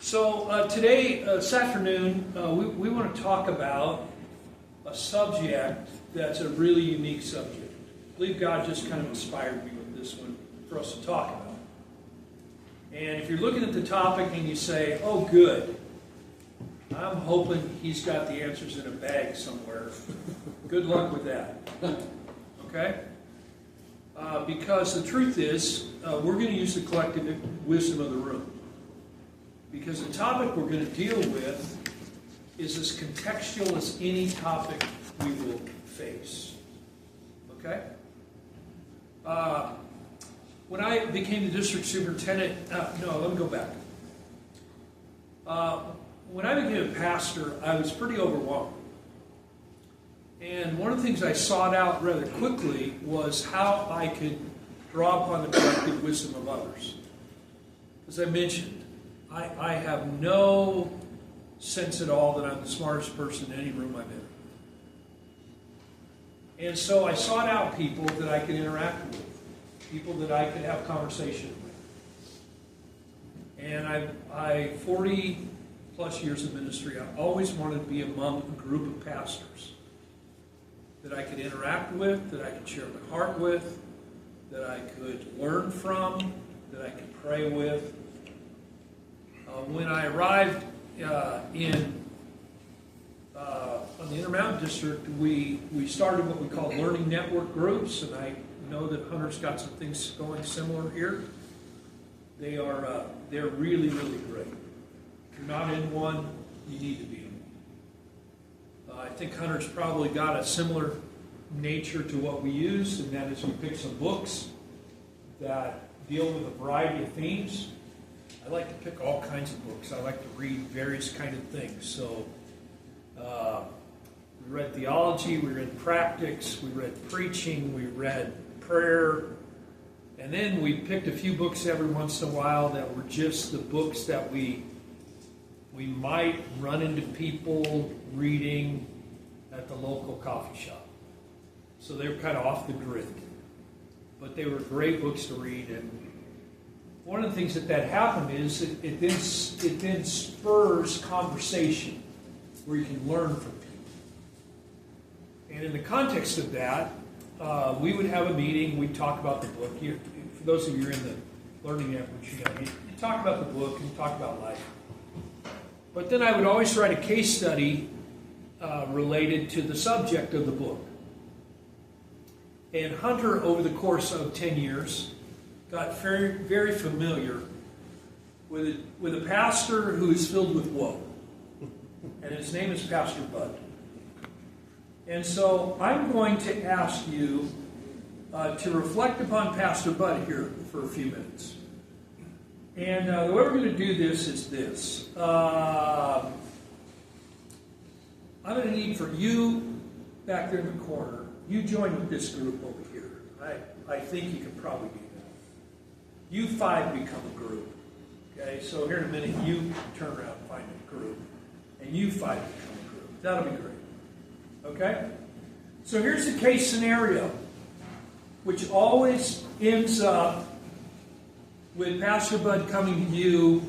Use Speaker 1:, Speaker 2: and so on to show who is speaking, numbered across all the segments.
Speaker 1: So today, this afternoon, we want to talk about a subject that's a really unique subject. I believe God just kind of inspired me with this one for us to talk about. And if you're looking at the topic and you say, oh good, I'm hoping he's got the answers in a bag somewhere. Good luck with that. Okay? Because the truth is, we're going to use the collective wisdom of the room. Because the topic we're going to deal with is as contextual as any topic we will face. Okay? When I became the district superintendent, let me go back. When I became a pastor, I was pretty overwhelmed. And one of the things I sought out rather quickly was how I could draw upon the collective wisdom of others. As I mentioned, I have no sense at all that I'm the smartest person in any room I'm in. And so I sought out people that I could interact with, people that I could have conversation with. And I 40 plus years of ministry, I always wanted to be among a group of pastors that I could interact with, that I could share my heart with, that I could learn from, that I could pray with. When I arrived on the Intermountain District, we started what we call learning network groups, and I know that Hunter's got some things going similar here. They're really, really great. If you're not in one, you need to be in one. I think Hunter's probably got a similar nature to what we use, and that is we pick some books that deal with a variety of themes. I like to pick all kinds of books. I like to read various kind of things. So we read theology, we read practice, we read preaching, we read prayer, and then we picked a few books every once in a while that were just the books that we might run into people reading at the local coffee shop. So they were kind of off the grid. But they were great books to read, and one of the things that happened is it then spurs conversation where you can learn from people. And in the context of that, we would have a meeting, we'd talk about the book. For those of you who are in the learning network, you talk about the book and you talk about life. But then I would always write a case study related to the subject of the book. And Hunter, over the course of 10 years, got very, very familiar with a pastor who is filled with woe. And his name is Pastor Bud. And so I'm going to ask you to reflect upon Pastor Bud here for a few minutes. And the way we're going to do this is this. I'm going to need for you back there in the corner, you join with this group over here. I think you can probably do that. You five become a group. Okay, so here in a minute, you turn around and find a group. And you five become a group. That'll be great. Okay? So here's the case scenario, which always ends up with Pastor Bud coming to you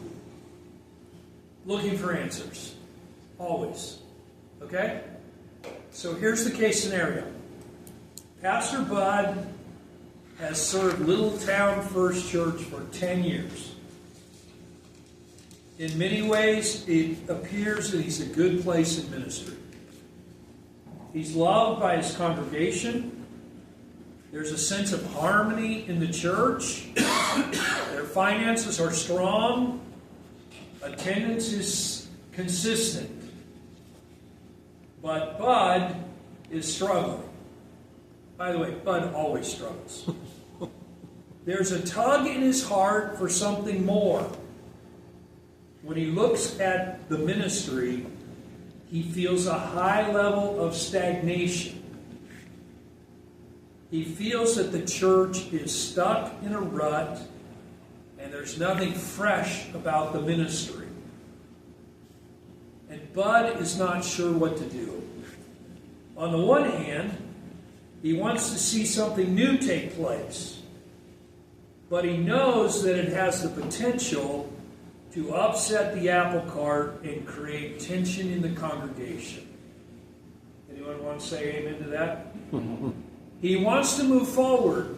Speaker 1: looking for answers. Always. Okay? So here's the case scenario. Pastor Bud has served Little Town First Church for 10 years. In many ways, it appears that he's a good place in ministry. He's loved by his congregation. There's a sense of harmony in the church. Their finances are strong. Attendance is consistent. But Bud is struggling. By the way, Bud always struggles. There's a tug in his heart for something more. When he looks at the ministry, he feels a high level of stagnation. He feels that the church is stuck in a rut and there's nothing fresh about the ministry. And Bud is not sure what to do. On the one hand, he wants to see something new take place. But he knows that it has the potential to to upset the apple cart and create tension in the congregation. Anyone want to say amen to that? He wants to move forward,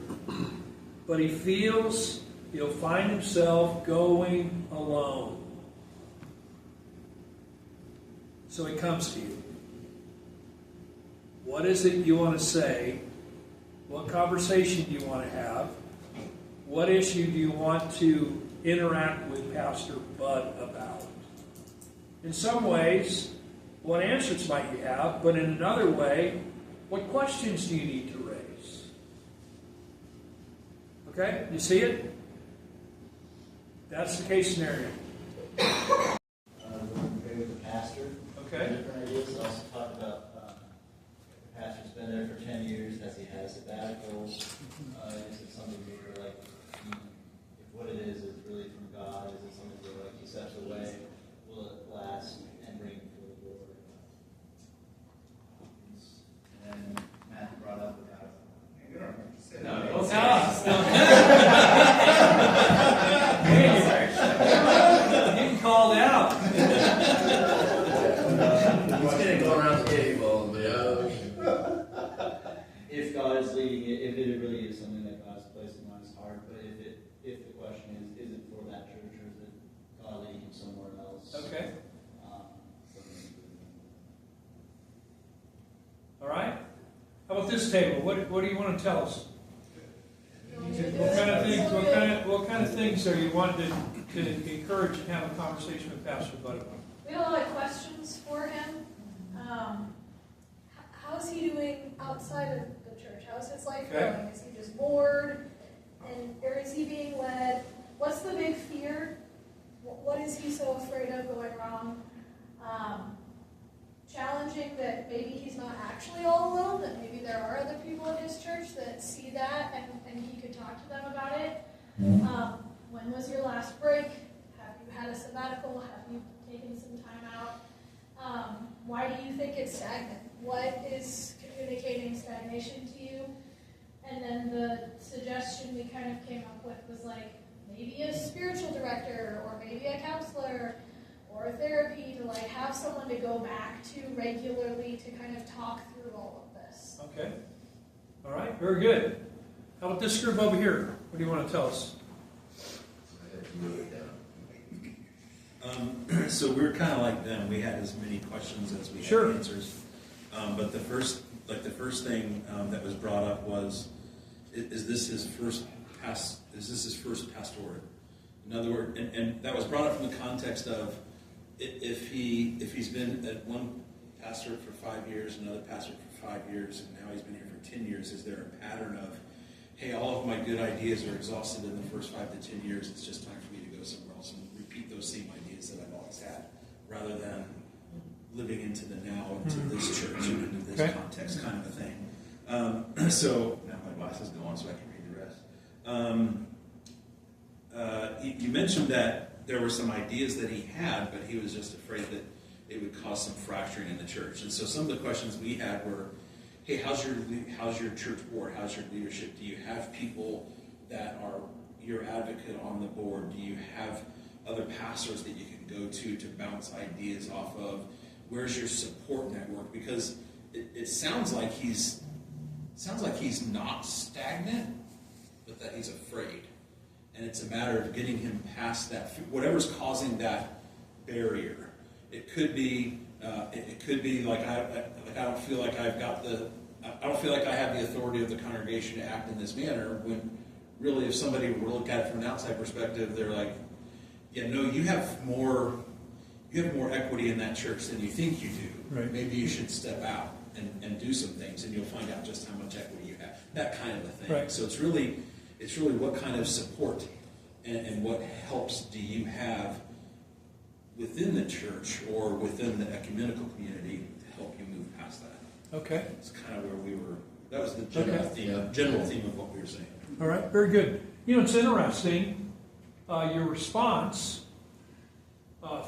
Speaker 1: but he feels he'll find himself going alone. So he comes to you. What is it you want to say? What conversation do you want to have? What issue do you want to interact with Pastor Bud about? In some ways, what answers might you have? But in another way, what questions do you need to raise? Okay? You see it? That's the case scenario.
Speaker 2: Agree with the pastor.
Speaker 1: Okay.
Speaker 2: Different ideas. Also talk about the pastor's been there for 10 years. Has he had a sabbatical? Is it something where like, if what it is really from God? Is it something where like he steps away? Will it last and bring him to the Lord? And then Matthew brought up about. You don't have to say that.
Speaker 1: Getting called out.
Speaker 3: He's going to go around the table.
Speaker 2: If God is leading it, if it really is something that God's placed in his heart, but if the question is it for that church or is it God leading him somewhere else?
Speaker 1: Okay. All right. How about this table? What do you want to tell us? What kind of things are you wanting to encourage and have a conversation with Pastor Bud about?
Speaker 4: We have a lot of questions for him. How is he doing outside of the church? How is his life going? Is he just bored? Or is he being led? What's the big fear? What is he so afraid of going wrong? Challenging that maybe he's not actually all alone, that maybe there are other people in his church that see that and he could talk to them about it. When was your last break? Have you had a sabbatical? Have you taken some time out? Why do you think it's stagnant? What is communicating stagnation to you? And then the suggestion we kind of came up with was like maybe a spiritual director or maybe a counselor or therapy to like have someone to go back to regularly to kind of talk through all of this.
Speaker 1: Okay. All right. Very good. How about this group over here? What do you want to tell us?
Speaker 5: So we're kind of like them. We had as many questions as we had answers. But the first thing that was brought up was, is this his first pastorate? In other words, and that was brought up from the context of if he's been at one pastorate for 5 years, another pastorate for 5 years, and now he's been here for 10 years. Is there a pattern of, hey, all of my good ideas are exhausted in the first 5 to 10 years. It's just time for me to go somewhere else and repeat those same ideas that I've always had, rather than living into the now, into this church and into this context kind of a thing. So now my glasses go on so I can read the rest. You mentioned that there were some ideas that he had, but he was just afraid that it would cause some fracturing in the church. And so some of the questions we had were, hey, how's your church board? How's your leadership? Do you have people that are your advocate on the board? Do you have other pastors that you can go to bounce ideas off of? Where's your support network? Because it sounds like he's not stagnant, but that he's afraid. And it's a matter of getting him past that, whatever's causing that barrier. It could be like I don't feel like I don't feel like I have the authority of the congregation to act in this manner. When really, if somebody were to look at it from an outside perspective, they're like, yeah, no, you have more equity in that church than you think you do.
Speaker 1: Right.
Speaker 5: Maybe you should step out and do some things, and you'll find out just how much equity you have. That kind of a thing.
Speaker 1: Right.
Speaker 5: So it's really what kind of support and what helps do you have within the church or within the ecumenical community to help you move past that.
Speaker 1: Okay.
Speaker 5: It's kind of where we were. That was the general theme of what we were saying.
Speaker 1: All right. Very good. You know, it's interesting. Your response,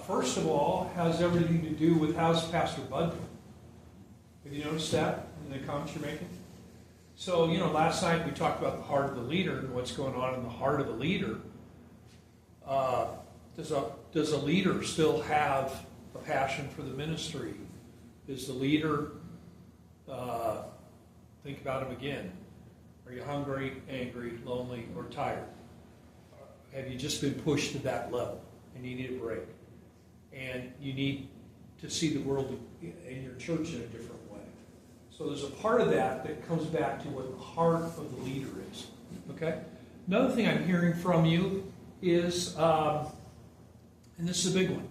Speaker 1: first of all, has everything to do with how's Pastor Bud doing. Have you noticed that in the comments you're making? So, you know, last night we talked about the heart of the leader and what's going on in the heart of the leader. Does a leader still have a passion for the ministry? Is the leader, think about him again. Are you hungry, angry, lonely, or tired? Have you just been pushed to that level and you need a break? And you need to see the world in your church in a different way. So there's a part of that that comes back to what the heart of the leader is. Okay? Another thing I'm hearing from you is, and this is a big one,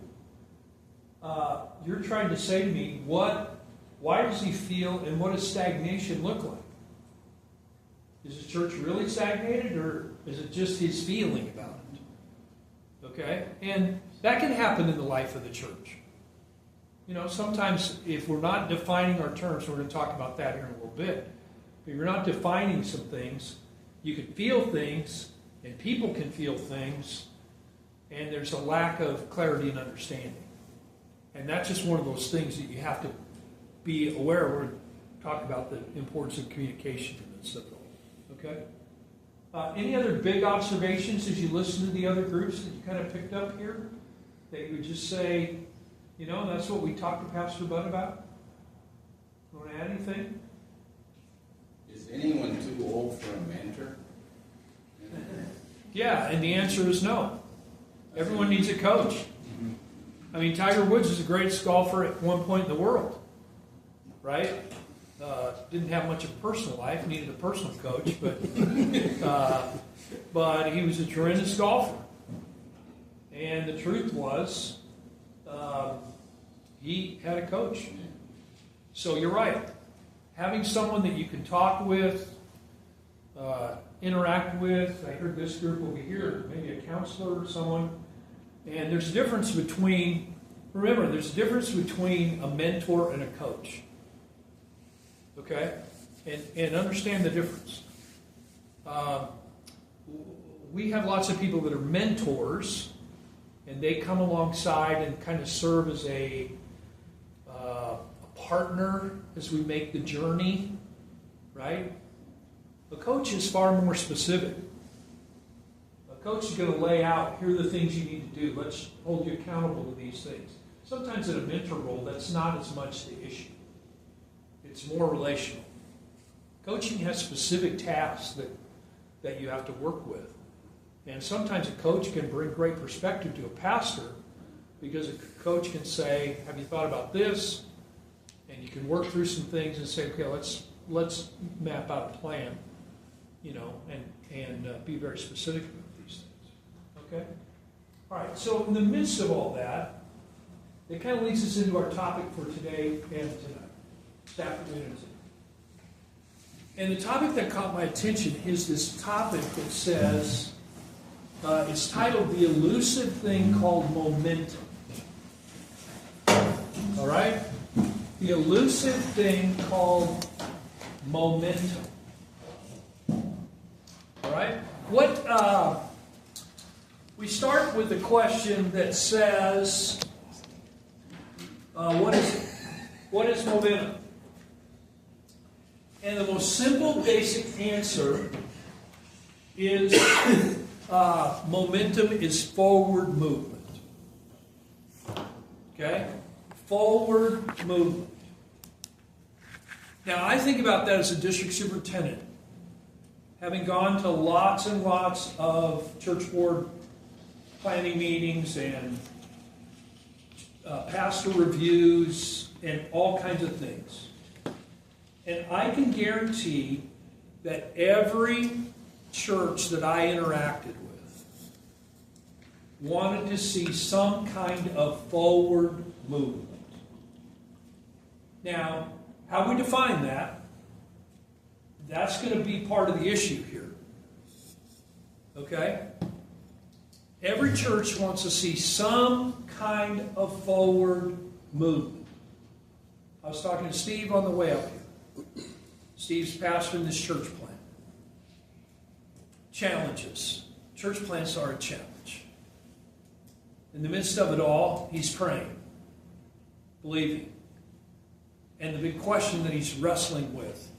Speaker 1: you're trying to say to me, why does he feel, and what does stagnation look like? Is the church really stagnated, or is it just his feeling about it? Okay? And that can happen in the life of the church. You know, sometimes if we're not defining our terms, we're going to talk about that here in a little bit, but you're not defining some things, you can feel things, and people can feel things, and there's a lack of clarity and understanding. And that's just one of those things that you have to be aware of. We're talking about the importance of communication in this stuff. Okay? Any other big observations as you listen to the other groups that you kind of picked up here? That you would just say, you know, that's what we talked to Pastor Bud about? You want to add anything?
Speaker 3: Is anyone too old for a mentor?
Speaker 1: Yeah, and the answer is no. Everyone needs a coach. I mean, Tiger Woods was the greatest golfer at one point in the world, right? Didn't have much of a personal life, needed a personal coach, but he was a tremendous golfer. And the truth was, he had a coach. So you're right. Having someone that you can talk with, interact with. I heard this group over here, maybe a counselor or someone. And there's a difference between, remember, there's a difference between a mentor and a coach. Okay? And understand the difference. We have lots of people that are mentors, and they come alongside and kind of serve as a partner as we make the journey, right? A coach is far more specific. A coach is going to lay out, here are the things you need to do. Let's hold you accountable to these things. Sometimes in a mentor role, that's not as much the issue. It's more relational. Coaching has specific tasks that you have to work with. And sometimes a coach can bring great perspective to a pastor, because a coach can say, have you thought about this? And you can work through some things and say, okay, let's map out a plan, you know, and be very specific about these things. Okay? All right, so in the midst of all that, it kind of leads us into our topic for today and tonight, staff community. And the topic that caught my attention is this topic that says, it's titled The Elusive Thing Called Momentum. All right? The elusive thing called momentum. All right? We start with a question that says, what is it? What is momentum? And the most simple, basic answer is momentum is forward movement. Okay? Forward movement. Now, I think about that as a district superintendent, having gone to lots and lots of church board planning meetings and pastor reviews and all kinds of things. And I can guarantee that every church that I interacted with wanted to see some kind of forward movement. Now, how we define that, that's going to be part of the issue here. Okay? Every church wants to see some kind of forward movement. I was talking to Steve on the way up here. Steve's pastoring this church plant. Challenges. Church plants are a challenge. In the midst of it all, he's praying, believing. And the big question that he's wrestling with,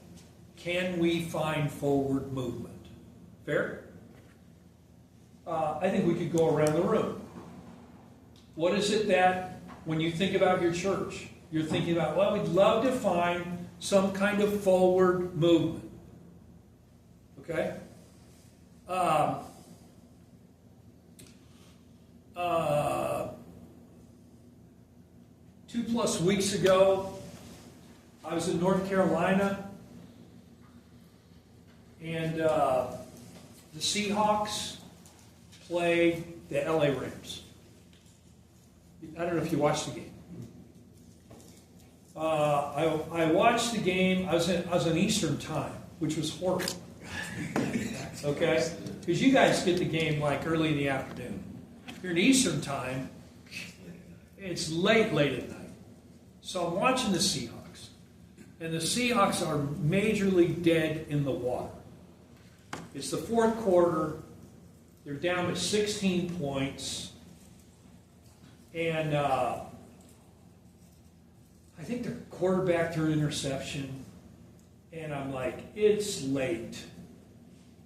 Speaker 1: can we find forward movement? Fair? I think we could go around the room. What is it that, when you think about your church, you're thinking about, well, we'd love to find some kind of forward movement. Okay? 2+ weeks ago, I was in North Carolina, and the Seahawks played the LA Rams. I don't know if you watched the game. I watched the game. I was on Eastern time, which was horrible. Okay, because you guys get the game like early in the afternoon. If you're in Eastern time, it's late at night. So I'm watching the Seahawks, and the Seahawks are majorly dead in the water. It's the fourth quarter. They're down to 16 points. And I think the quarterback threw an interception. And I'm like, it's late.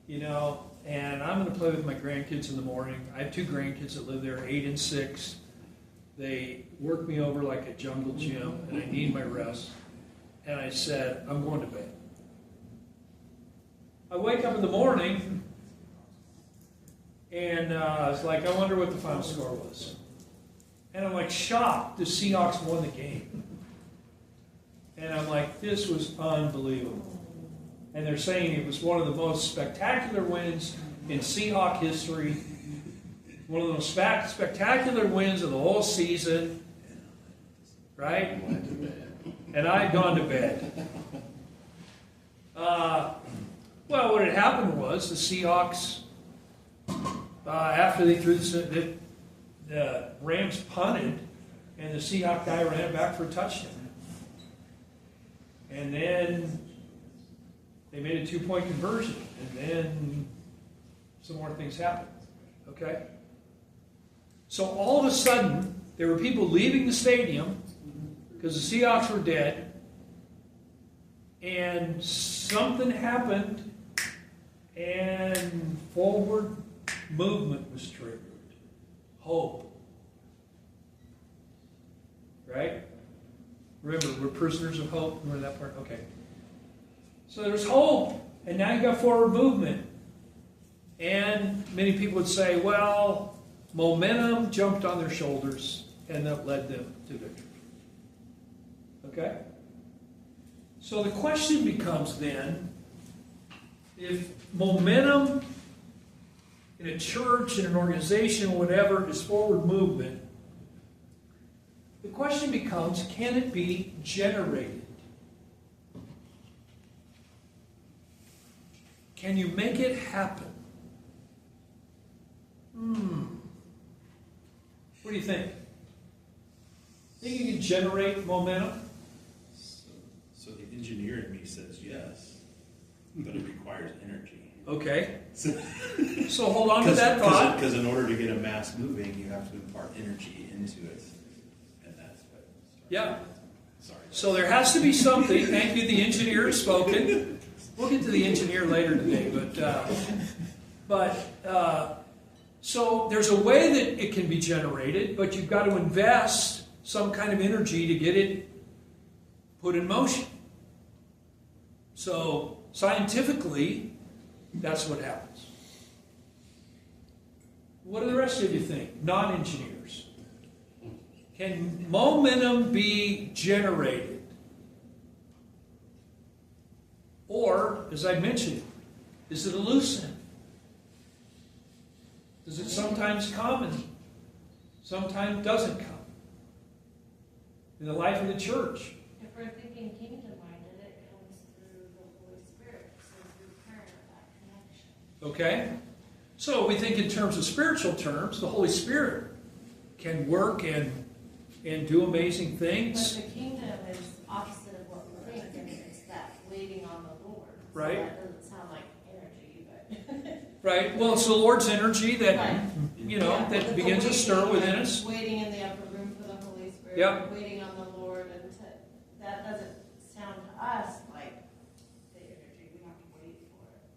Speaker 1: You know, and I'm going to play with my grandkids in the morning. I have 2 grandkids that live there, 8 and 6. They work me over like a jungle gym, and I need my rest. And I said, I'm going to bed. I wake up in the morning, and I was like, I wonder what the final score was. And I'm like shocked the Seahawks won the game. And I'm like, this was unbelievable. And they're saying it was one of the most spectacular wins in Seahawk history. One of the most spectacular wins of the whole season. Right? And I had gone to bed. Well, what had happened was the Seahawks, after they threw the Rams punted, and the Seahawk guy ran back for a touchdown. And then they made a 2-point conversion. And then some more things happened. Okay? So all of a sudden, there were people leaving the stadium because the Seahawks were dead. And something happened, and forward movement was triggered. Hope. Right? Remember, we're prisoners of hope. Remember that part? Okay. So there's hope, and now you got forward movement. And many people would say, well, momentum jumped on their shoulders, and that led them to victory. Okay? So the question becomes then, if momentum in a church, in an organization, whatever, is forward movement, the question becomes, can it be generated? Can you make it happen? What do you think? Think you can generate momentum?
Speaker 5: So the engineer in me says yes, but it requires energy.
Speaker 1: Okay. So hold on to that thought.
Speaker 5: Because in order to get a mass moving, you have to impart energy into it. And that's what...
Speaker 1: Yeah.
Speaker 5: Sorry.
Speaker 1: So there has to be something. Thank you, the engineer has spoken. We'll get to the engineer later today. So there's a way that it can be generated, but you've got to invest some kind of energy to get it put in motion. So scientifically, that's what happens. What do the rest of you think? Non-engineers. Can momentum be generated? Or, as I mentioned, is it elusive? Does it sometimes come and sometimes doesn't come? In the life of the church.
Speaker 6: If we're thinking kingdom-minded, it comes through the Holy Spirit, so through prayer, that connection.
Speaker 1: Okay? So we think in terms of spiritual terms, the Holy Spirit can work and do amazing things.
Speaker 6: But the kingdom is opposite of what we think, and it's that waiting on the Lord.
Speaker 1: Right.
Speaker 6: So that doesn't sound like energy, but...
Speaker 1: Right. Well, it's the Lord's energy that,
Speaker 6: Right.
Speaker 1: that
Speaker 6: but
Speaker 1: begins
Speaker 6: the
Speaker 1: to stir
Speaker 6: waiting,
Speaker 1: within
Speaker 6: like,
Speaker 1: us.
Speaker 6: Waiting in the upper room for the Holy Spirit.
Speaker 1: Yep.
Speaker 6: Waiting on the Lord, and that doesn't sound to us like the energy we have to wait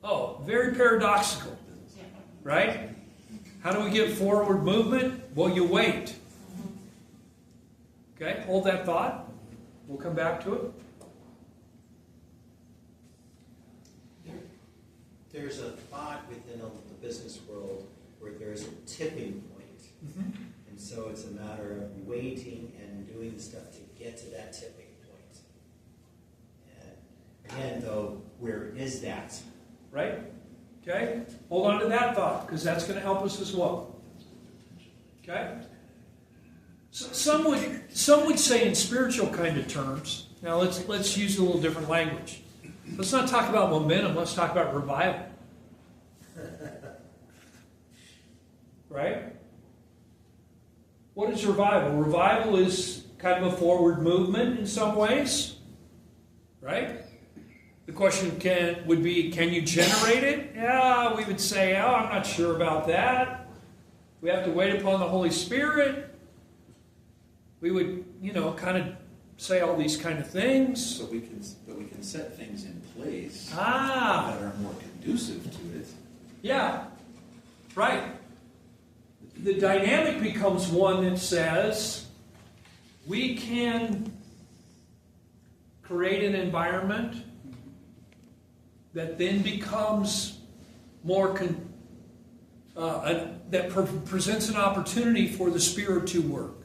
Speaker 6: for.
Speaker 1: Oh, very paradoxical.
Speaker 6: Yeah.
Speaker 1: Right? How do we get forward movement? Well, you wait. hold that thought. We'll come back to it.
Speaker 7: There's a thought within the business world where there's a tipping point.
Speaker 1: Mm-hmm.
Speaker 7: And so it's a matter of waiting and doing the stuff to get to that tipping point. And again, though, where is that?
Speaker 1: Right? Okay? Hold on to that thought, because that's going to help us as well. Okay? So some would say in spiritual kind of terms. Now let's use a little different language. Let's not talk about momentum. Let's talk about revival. Right? What is revival? Revival is kind of a forward movement in some ways. Right? The question would be, can you generate it? Yeah, we would say, oh, I'm not sure about that. We have to wait upon the Holy Spirit. We would, kind of say all these kind of things.
Speaker 5: But we can set things in place that
Speaker 1: Ah,
Speaker 5: are more conducive to it.
Speaker 1: yeah, right. The dynamic becomes one that says we can create an environment that then becomes more presents an opportunity for the Spirit to work.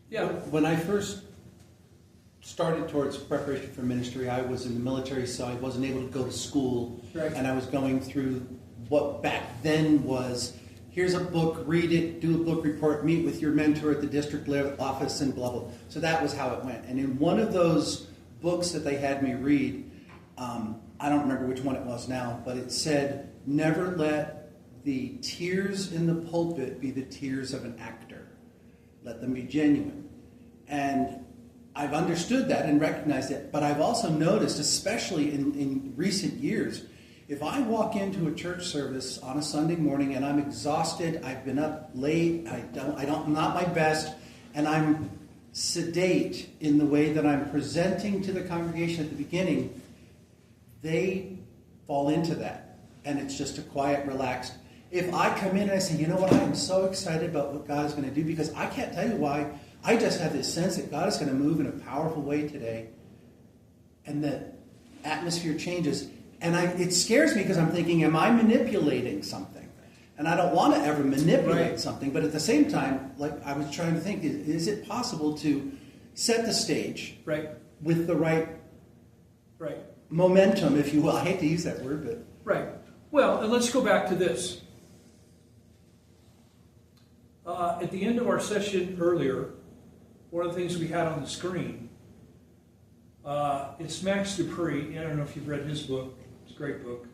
Speaker 1: Yeah.
Speaker 8: When I first started towards preparation for ministry, I was in the military, so I wasn't able to go to school.
Speaker 1: Right.
Speaker 8: And I was going through what back then was, here's a book, read it, do a book report, meet with your mentor at the district office, and blah, blah. So that was how it went. And in one of those books that they had me read, I don't remember which one it was now, but it said, never let the tears in the pulpit be the tears of an actor. Let them be genuine. And I've understood that and recognized it, but I've also noticed, especially in recent years, if I walk into a church service on a Sunday morning and I'm exhausted, I've been up late, I'm not my best, and I'm sedate in the way that I'm presenting to the congregation at the beginning, they fall into that. And it's just a quiet, relaxed. If I come in and I say, you know what, I am so excited about what God is going to do, because I can't tell you why, I just have this sense that God is going to move in a powerful way today, and the atmosphere changes. And it scares me because I'm thinking, am I manipulating something? And I don't want to ever manipulate something, but at the same time, like I was trying to think, is it possible to set the stage with the right momentum, if you will? I hate to use that word, but...
Speaker 1: Right. Well, and let's go back to this. At the end of our session earlier, one of the things we had on the screen, it's Max Dupree. I don't know if you've read his book. It's a great book.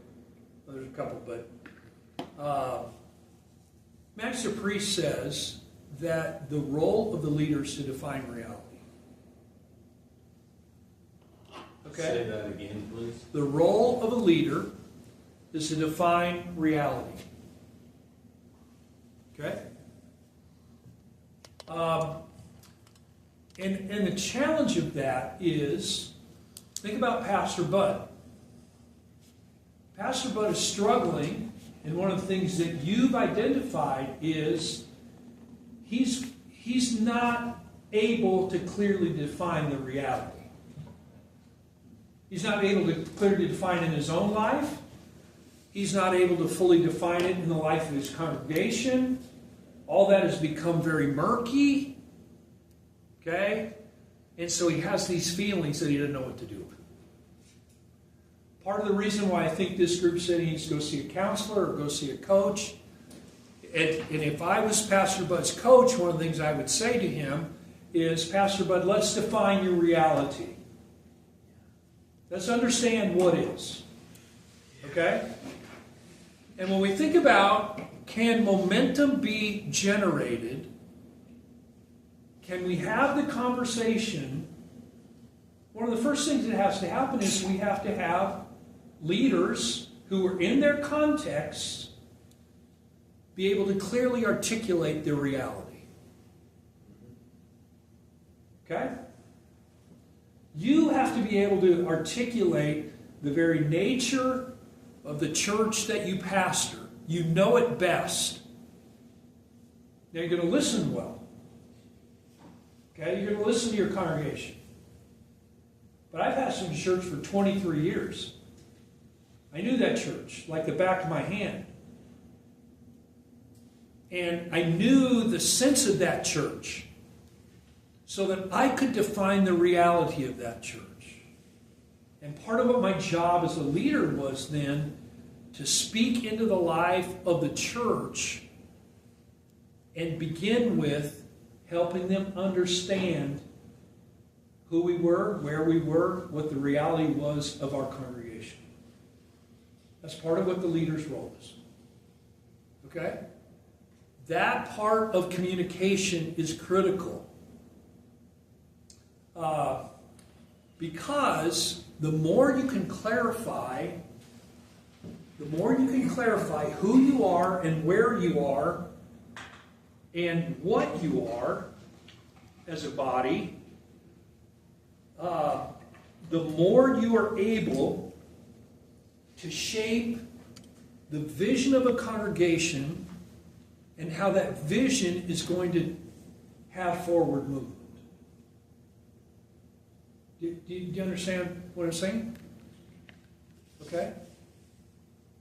Speaker 1: Well, there's a couple, but Max Dupree says that the role of the leader is to define reality. Okay?
Speaker 3: Say that again, please.
Speaker 1: The role of a leader is to define reality. Okay? And the challenge of that is, think about Pastor Bud. Pastor Bud is struggling, and one of the things that you've identified is he's not able to clearly define the reality. He's not able to clearly define it in his own life. He's not able to fully define it in the life of his congregation. All that has become very murky. Okay? And so he has these feelings that he doesn't know what to do. Part of the reason why I think this group said he needs to go see a counselor or go see a coach, and if I was Pastor Bud's coach, one of the things I would say to him is, Pastor Bud, let's define your reality. Let's understand what is. Okay? And when we think about, can momentum be generated? Can we have the conversation? One of the first things that has to happen is we have to have leaders who are in their context be able to clearly articulate their reality. Okay? You have to be able to articulate the very nature of the church that you pastor. You know it best. Now you're going to listen well. Okay, you're going to listen to your congregation. But I've pastored a church for 23 years. I knew that church like the back of my hand. And I knew the sense of that church so that I could define the reality of that church. And part of what my job as a leader was then to speak into the life of the church and begin with helping them understand who we were, where we were, what the reality was of our congregation. That's part of what the leader's role is. Okay? That part of communication is critical. Because the more you can clarify who you are and where you are and what you are as a body, the more you are able to shape the vision of a congregation and how that vision is going to have forward movement. Do you understand what I'm saying? Okay?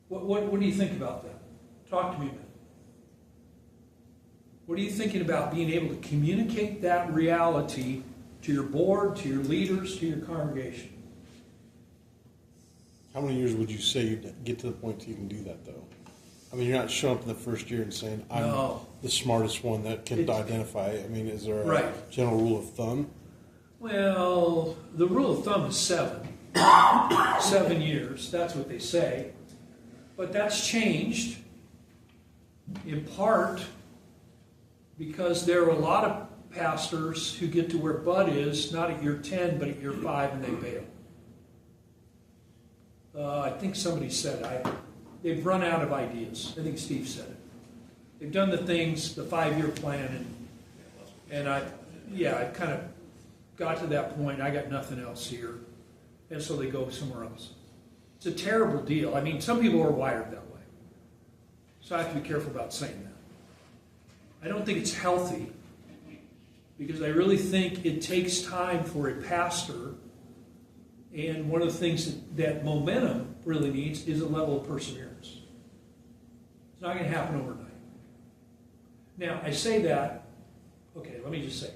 Speaker 1: What do you think about that? Talk to me a minute. What are you thinking about being able to communicate that reality to your board, to your leaders, to your congregation?
Speaker 9: How many years would you say you'd get to the point to even do that, though? I mean, you're not showing up in the first year and saying, I'm the smartest one that can identify. I mean, is there a general rule of thumb?
Speaker 1: Well, the rule of thumb is 7. 7 years, that's what they say. But that's changed in part because there are a lot of pastors who get to where Bud is, not at year 10, but at year 5, and they bail. I think somebody said it. They've run out of ideas. I think Steve said it. They've done the things, the 5-year plan, and I kind of got to that point. I got nothing else here, and so they go somewhere else. It's a terrible deal. I mean, some people are wired that way, so I have to be careful about saying that. I don't think it's healthy because I really think it takes time for a pastor. And one of the things that momentum really needs is a level of perseverance. It's not going to happen overnight. Now, I say that, okay, let me just say,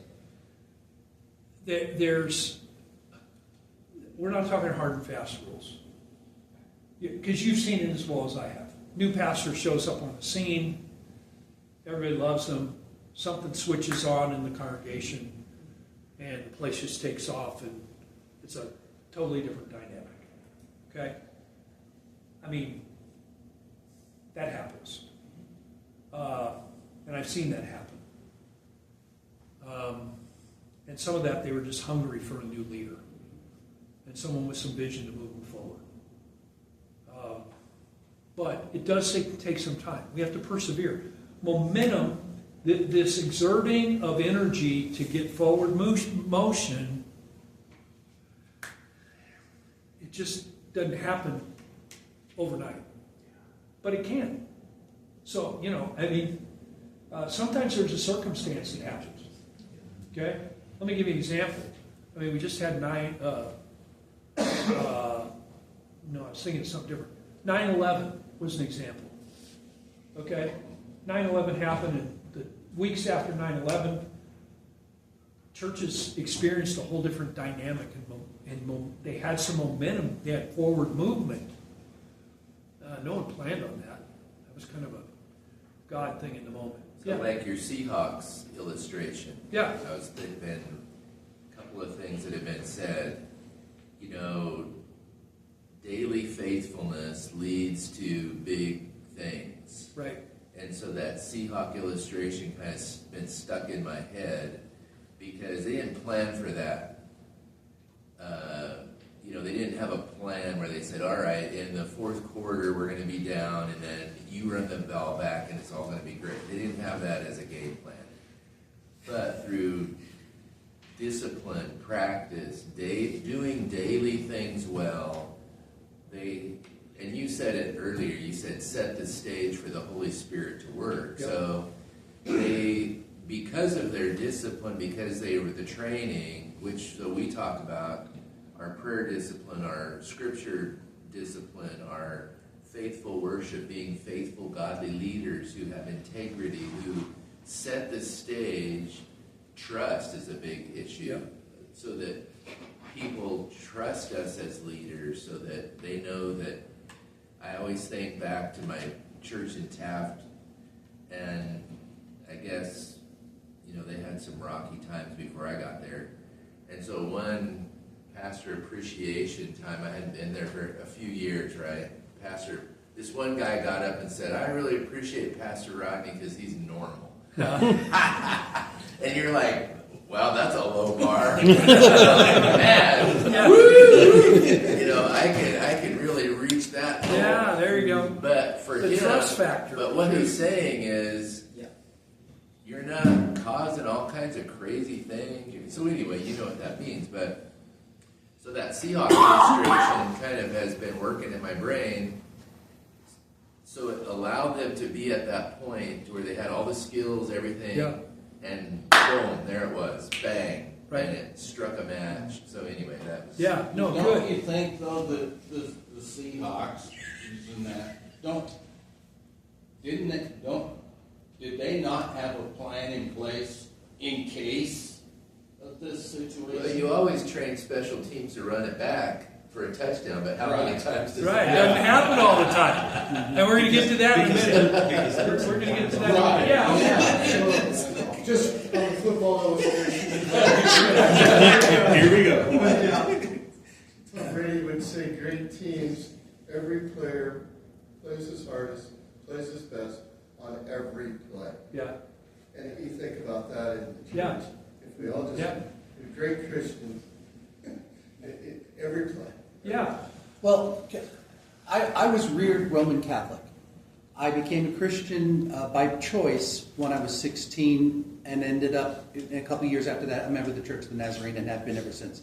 Speaker 1: we're not talking hard and fast rules. Because you've seen it as well as I have. New pastor shows up on the scene, everybody loves them, something switches on in the congregation, and the place just takes off, and it's a totally different dynamic. Okay? I mean, that happens. And I've seen that happen. And some of that, they were just hungry for a new leader. And someone with some vision to move them forward. But it does take some time. We have to persevere. Momentum, this exerting of energy to get forward motion, it just doesn't happen overnight. But it can. So, sometimes there's a circumstance that happens. Okay? Let me give you an example. I mean, we just had I was thinking of something different. 9/11 was an example. Okay? 9/11 happened, and the weeks after 9/11, churches experienced a whole different dynamic, and they had some momentum. They had forward movement. No one planned on that. That was kind of a God thing in the moment.
Speaker 10: So like your Seahawks illustration.
Speaker 1: Yeah.
Speaker 10: There's been a couple of things that have been said. Daily faithfulness leads to big things.
Speaker 1: Right.
Speaker 10: And so that Seahawk illustration kind of been stuck in my head because they didn't plan for that. They didn't have a plan where they said, all right, in the fourth quarter we're going to be down and then you run the ball back and it's all going to be great. They didn't have that as a game plan. But through discipline, practice, doing daily things well, and you said it earlier, you said set the stage for the Holy Spirit to work. Yep. So they because of their discipline, because they were the training, which so we talk about our prayer discipline, our scripture discipline, our faithful worship, being faithful, godly leaders who have integrity, who set the stage. Trust is a big issue, so that people trust us as leaders, so that they know that. I always think back to my church in Taft, and I guess, they had some rocky times before I got there. And so one pastor appreciation time, I hadn't been there for a few years, right? This one guy got up and said, "I really appreciate Pastor Rodney because he's normal." And you're like, "Well, that's a low bar." Man, I can really reach that goal.
Speaker 1: Yeah, there you go.
Speaker 10: But for
Speaker 1: the
Speaker 10: him,
Speaker 1: trust factor.
Speaker 10: But what he's saying is, you're not causing all kinds of crazy things. So anyway, you know what that means. But so that Seahawks illustration kind of has been working in my brain. So it allowed them to be at that point where they had all the skills, everything, and boom, there it was, bang, and it struck a match. So anyway, that was
Speaker 3: Don't you think though that the Seahawks using that did they not have a plan in place in case of this situation?
Speaker 10: Well, you always train special teams to run it back for a touchdown, but how many times does
Speaker 1: it doesn't happen all the time. And we're going to get to that in a minute. We're going to get to that. Yeah.
Speaker 11: Just on football illustration.
Speaker 9: Here we go.
Speaker 11: Tom Brady would say, great teams, every player plays his hardest, plays his best on every play.
Speaker 1: Yeah.
Speaker 11: And if you think about that in the church,
Speaker 1: Yeah.
Speaker 11: if we all just be great Christians, every play.
Speaker 1: Yeah.
Speaker 8: Well, I was reared Roman Catholic. I became a Christian by choice when I was 16 and ended up, in a couple of years after that, a member of the Church of the Nazarene and have been ever since.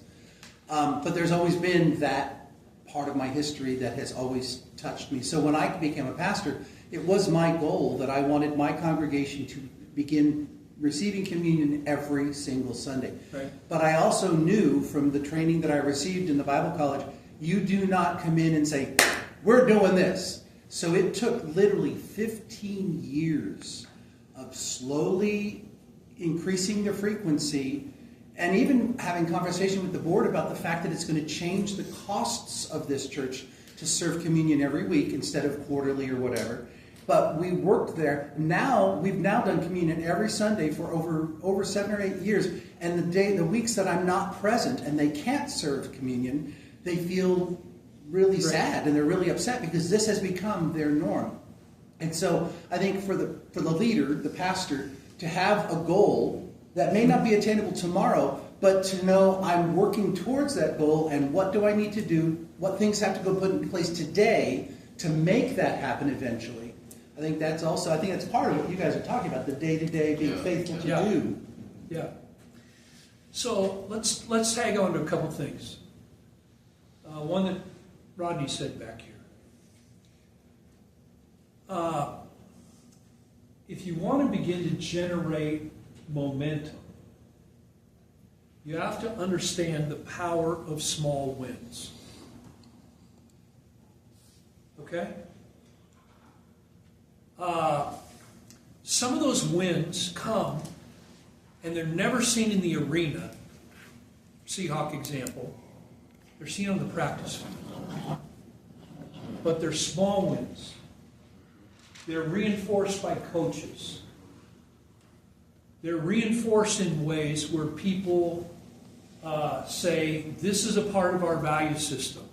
Speaker 8: But there's always been that part of my history that has always touched me. So when I became a pastor, it was my goal that I wanted my congregation to begin receiving communion every single Sunday.
Speaker 1: Right.
Speaker 8: But I also knew from the training that I received in the Bible college, you do not come in and say, "We're doing this." So it took literally 15 years of slowly increasing the frequency and even having conversation with the board about the fact that it's going to change the costs of this church to serve communion every week instead of quarterly or whatever. But we worked there. We've now done communion every Sunday for over 7 or 8 years. And the weeks that I'm not present and they can't serve communion, they feel really sad and they're really upset because this has become their norm. And so I think for the leader, the pastor, to have a goal that may not be attainable tomorrow, but to know I'm working towards that goal and what do I need to do, what things have to go put in place today to make that happen eventually. I think that's part of what you guys are talking about, the day-to-day being faithful to do.
Speaker 1: Yeah. So let's hang on to a couple things. One that Rodney said back here. If you want to begin to generate momentum, you have to understand the power of small wins. Okay? Some of those wins come, and they're never seen in the arena. Seahawk example. They're seen on the practice field. But they're small wins. They're reinforced by coaches. They're reinforced in ways where people say, this is a part of our value system.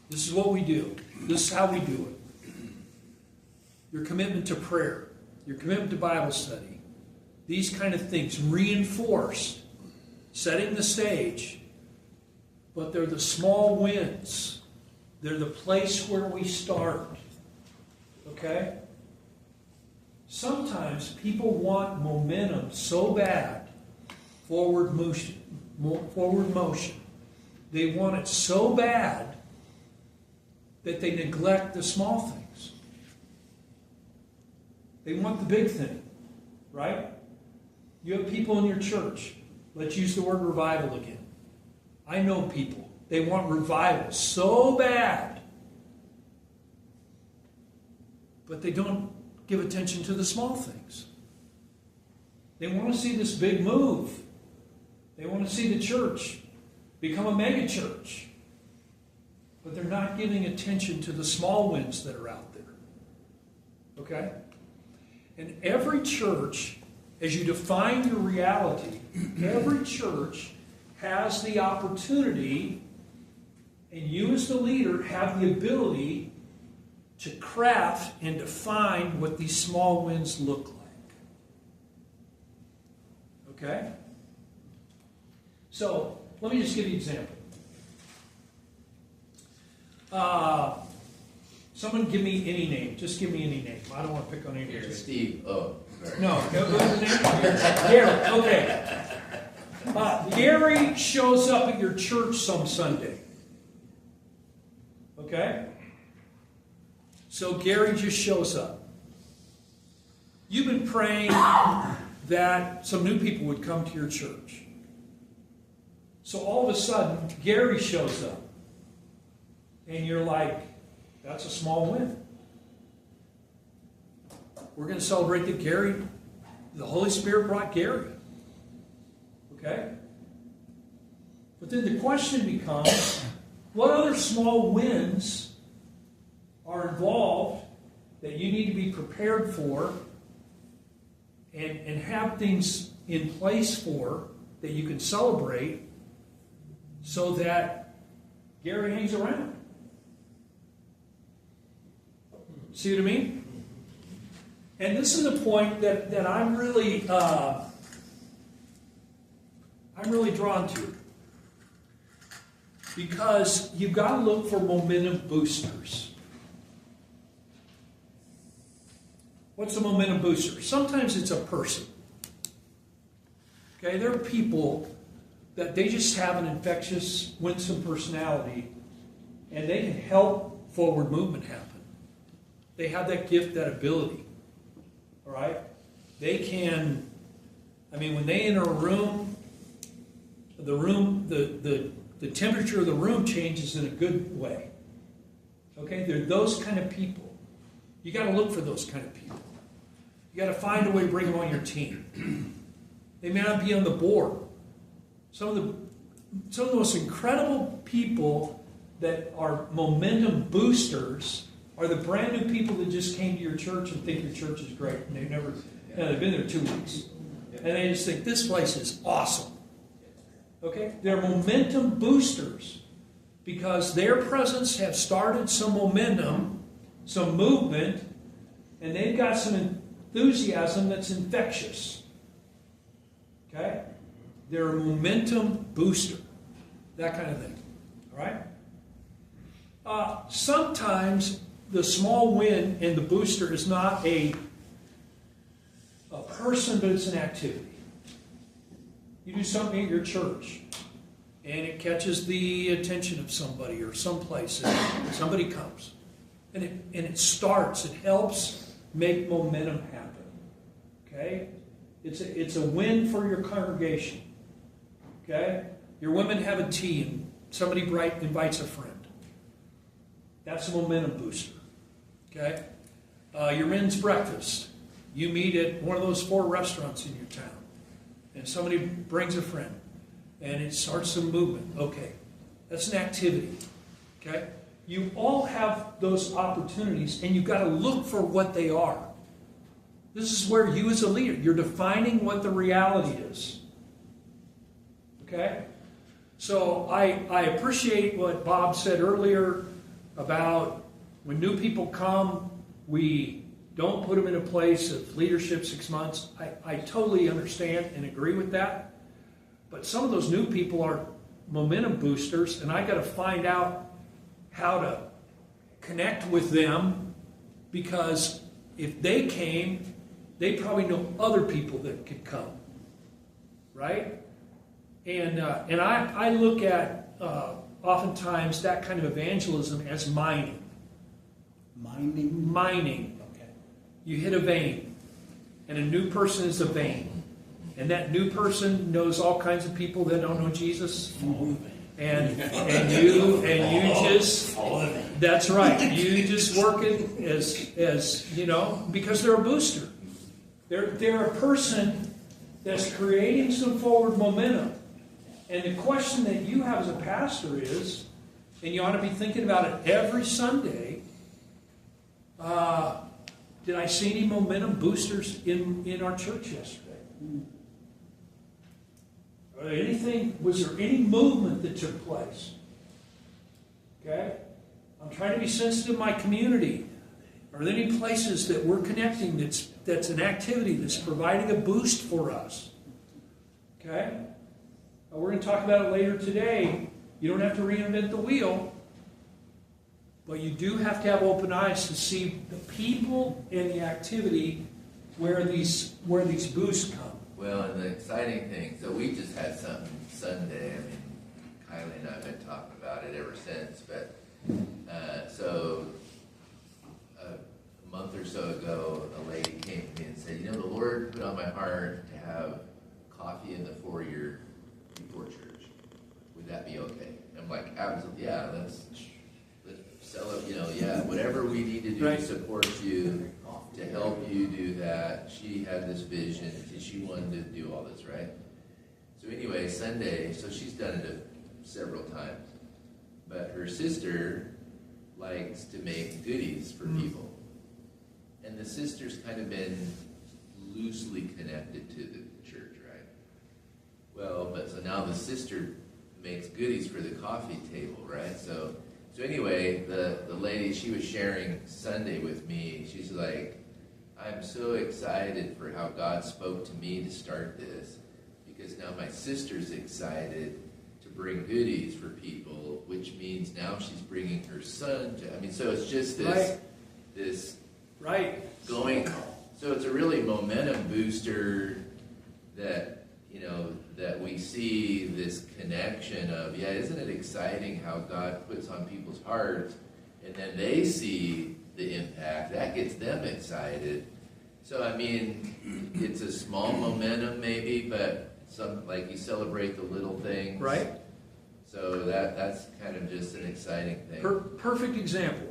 Speaker 1: This is what we do. This is how we do it. Your commitment to prayer, your commitment to Bible study, these kind of things reinforced, setting the stage, but they're the small wins. They're the place where we start. Okay? Sometimes people want momentum so bad, forward motion. They want it so bad that they neglect the small things. They want the big thing, right? You have people in your church. Let's use the word revival again. I know people. They want revival so bad. But they don't give attention to the small things. They want to see this big move. They want to see the church become a mega church. But they're not giving attention to the small wins that are out there. Okay? And every church, as you define your reality, every church has the opportunity, and you as the leader have the ability to craft and define what these small wins look like. Okay? So, let me just give you an example. Someone give me any name. Just give me any name. I don't want to pick on any name.
Speaker 10: Steve. Oh, sorry.
Speaker 1: No. What was the name? Gary. Okay. Gary shows up at your church some Sunday. Okay? So Gary just shows up. You've been praying that some new people would come to your church. So all of a sudden, Gary shows up. And you're like, that's a small win. We're going to celebrate that Gary, the Holy Spirit brought Gary. Okay? But then the question becomes, what other small wins are involved that you need to be prepared for and have things in place for that you can celebrate so that Gary hangs around? See what I mean? And this is the point that I'm really drawn to. Because you've got to look for momentum boosters. What's a momentum booster? Sometimes it's a person. Okay, there are people that they just have an infectious, winsome personality, and they can help forward movement happen. They have that gift, that ability. All right? They can, when they enter a room, the temperature of the room changes in a good way. Okay? They're those kind of people. You got to look for those kind of people. You got to find a way to bring them on your team. They may not be on the board. Some of the most incredible people that are momentum boosters are the brand new people that just came to your church and think your church is great. And they've been there 2 weeks. And they just think this place is awesome. Okay? They're momentum boosters because their presence have started some momentum, some movement, and they've got some enthusiasm that's infectious. Okay? They're a momentum booster. That kind of thing. All right? Sometimes the small win and the booster is not a person, but it's an activity. You do something at your church, and it catches the attention of somebody or someplace, and somebody comes. And it starts, it helps make momentum happen. Okay? It's a win for your congregation. Okay? Your women have a tea, and somebody invites a friend. That's a momentum booster. Okay? Your men's breakfast. You meet at one of those 4 restaurants in your town. And somebody brings a friend. And it starts some movement. Okay. That's an activity. Okay? You all have those opportunities, and you've got to look for what they are. This is where you as a leader, you're defining what the reality is. Okay? So I appreciate what Bob said earlier about when new people come, we don't put them in a place of leadership 6 months. I totally understand and agree with that. But some of those new people are momentum boosters, and I got to find out how to connect with them, because if they came, they probably know other people that could come. Right? And I look at oftentimes that kind of evangelism as mining. Mining. Okay. You hit a vein, and a new person is a vein. And that new person knows all kinds of people that don't know Jesus. And you just, that's right. You just work it as you know, because they're a booster. They're a person that's creating some forward momentum. And the question that you have as a pastor is, and you ought to be thinking about it every Sunday, did I see any momentum boosters in our church yesterday? Was there any movement that took place? Okay? I'm trying to be sensitive to my community. Are there any places that we're connecting that's an activity that's providing a boost for us? Okay? We're going to talk about it later today. You don't have to reinvent the wheel, but you do have to have open eyes to see the people and the activity where these boosts come.
Speaker 10: Well, and the exciting thing, so we just had something Sunday. I mean, Kylie and I have been talking about it ever since. But so a month or so ago, a lady came to me and said, the Lord put on my heart to have coffee in the foyer before church. Would that be okay? I'm like, absolutely, yeah. Let's sell it. Whatever we need to do to support you, to help you do that. She had this vision. She wanted to do all this, right? So anyway, Sunday, so she's done it several times. But her sister likes to make goodies for people. And the sister's kind of been loosely connected to the church, right? Well, but so now the sister makes goodies for the coffee table, right? So anyway, the lady, she was sharing Sunday with me. She's like, I'm so excited for how God spoke to me to start this, because now my sister's excited to bring goodies for people, which means now she's bringing her son to, so it's just this going, so it's a really momentum booster that, that we see this connection of, isn't it exciting how God puts on people's hearts, and then they see the impact, that gets them excited. So, it's a small momentum maybe, but like you celebrate the little things.
Speaker 1: Right.
Speaker 10: So that's kind of just an exciting thing.
Speaker 1: Perfect example.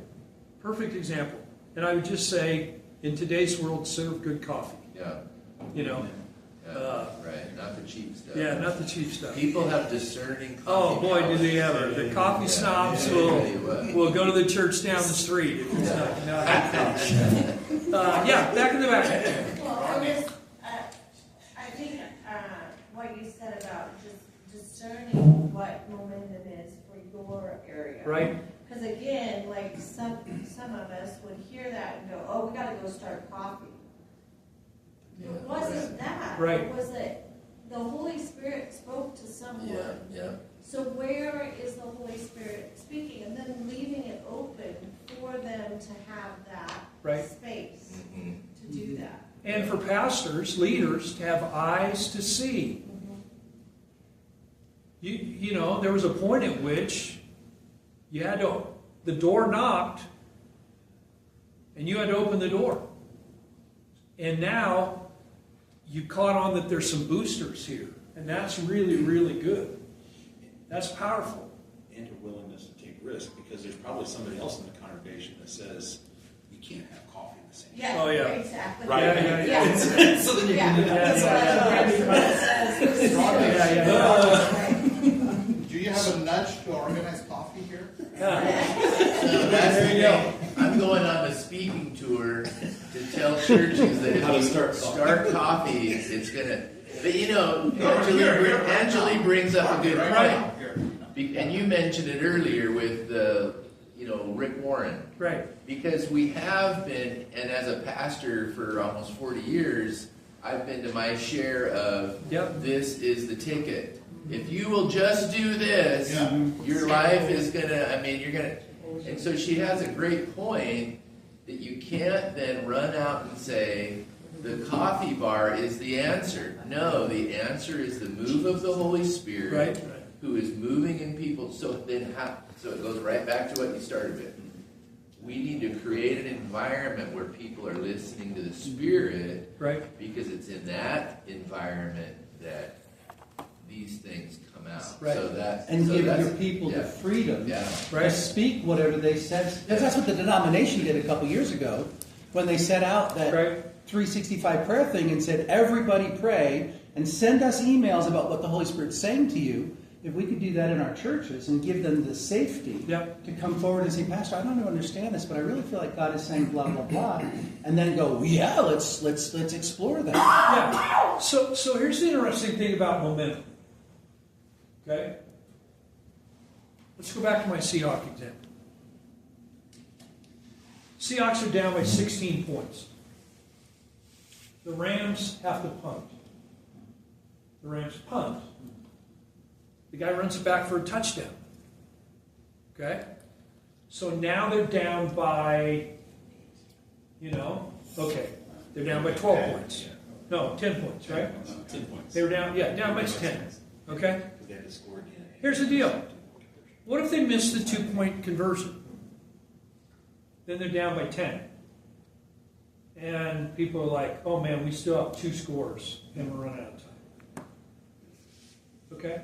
Speaker 1: And I would just say, in today's world, serve good coffee.
Speaker 10: Yeah. Right. Not the cheap stuff.
Speaker 1: Yeah, not the cheap stuff.
Speaker 10: People have discerning coffee.
Speaker 1: Oh, boy, do they ever. The coffee snobs will go to the church down the street if it's not coffee. Back in the back.
Speaker 6: Well, I think what you said about just discerning what momentum is for your area.
Speaker 1: Right.
Speaker 6: Because again, like some of us would hear that and go, oh, we got to go start coffee. It wasn't that.
Speaker 1: Right.
Speaker 6: It was that the Holy Spirit spoke to someone.
Speaker 10: Yeah.
Speaker 6: So where is the Holy Spirit speaking? And then leaving it open for them to have that space to do that.
Speaker 1: And for pastors, leaders, to have eyes to see. There was a point at which you had to, the door knocked, and you had to open the door. And now you caught on that there's some boosters here. And that's really, really good. That's powerful.
Speaker 5: And a willingness to take risk, because there's probably somebody else in the congregation that says you can't have coffee in the same.
Speaker 6: Yeah.
Speaker 1: Oh, yeah.
Speaker 6: Exactly.
Speaker 5: Right.
Speaker 6: Yeah.
Speaker 5: So then you can
Speaker 11: Do you have a nudge to organize coffee here?
Speaker 10: There you go. I'm going on a speaking tour to tell churches that if you start coffee, it's gonna. But Angeli brings up a good point, and you mentioned it earlier with Rick Warren,
Speaker 1: right?
Speaker 10: Because we have been, and as a pastor for almost 40 years, I've been to my share of this is the ticket. If you will just do this, your life is gonna. You're gonna. And so she has a great point that you can't then run out and say, the coffee bar is the answer. No, the answer is the move of the Holy Spirit who is moving in people. So it goes right back to what you started with. we need to create an environment where people are listening to the Spirit,
Speaker 1: right?
Speaker 10: Because it's in that environment that these things come out.
Speaker 1: Right.
Speaker 8: And give your people the freedom to speak whatever they said. Because that's what the denomination did a couple years ago when they set out that 365 prayer thing and said, everybody pray and send us emails about what the Holy Spirit's saying to you. If we could do that in our churches and give them the safety to come forward and say, Pastor, I don't understand this, but I really feel like God is saying blah, blah, blah. And then go, yeah, let's explore that.
Speaker 1: Yeah. So here's the interesting thing about momentum. Okay? Let's go back to my Seahawks example. Seahawks are down by 16 points. The Rams have to punt. The Rams punt. The guy runs it back for a touchdown. Okay? So now they're down by, they're down by 12 points. No, 10 points, right?
Speaker 5: 10 points.
Speaker 1: They were down by 10. Okay?
Speaker 5: They had to score again.
Speaker 1: Here's the deal. What if they miss the 2-point conversion? Then they're down by 10. And people are like, oh man, we still have 2 scores and we're running out of time. Okay?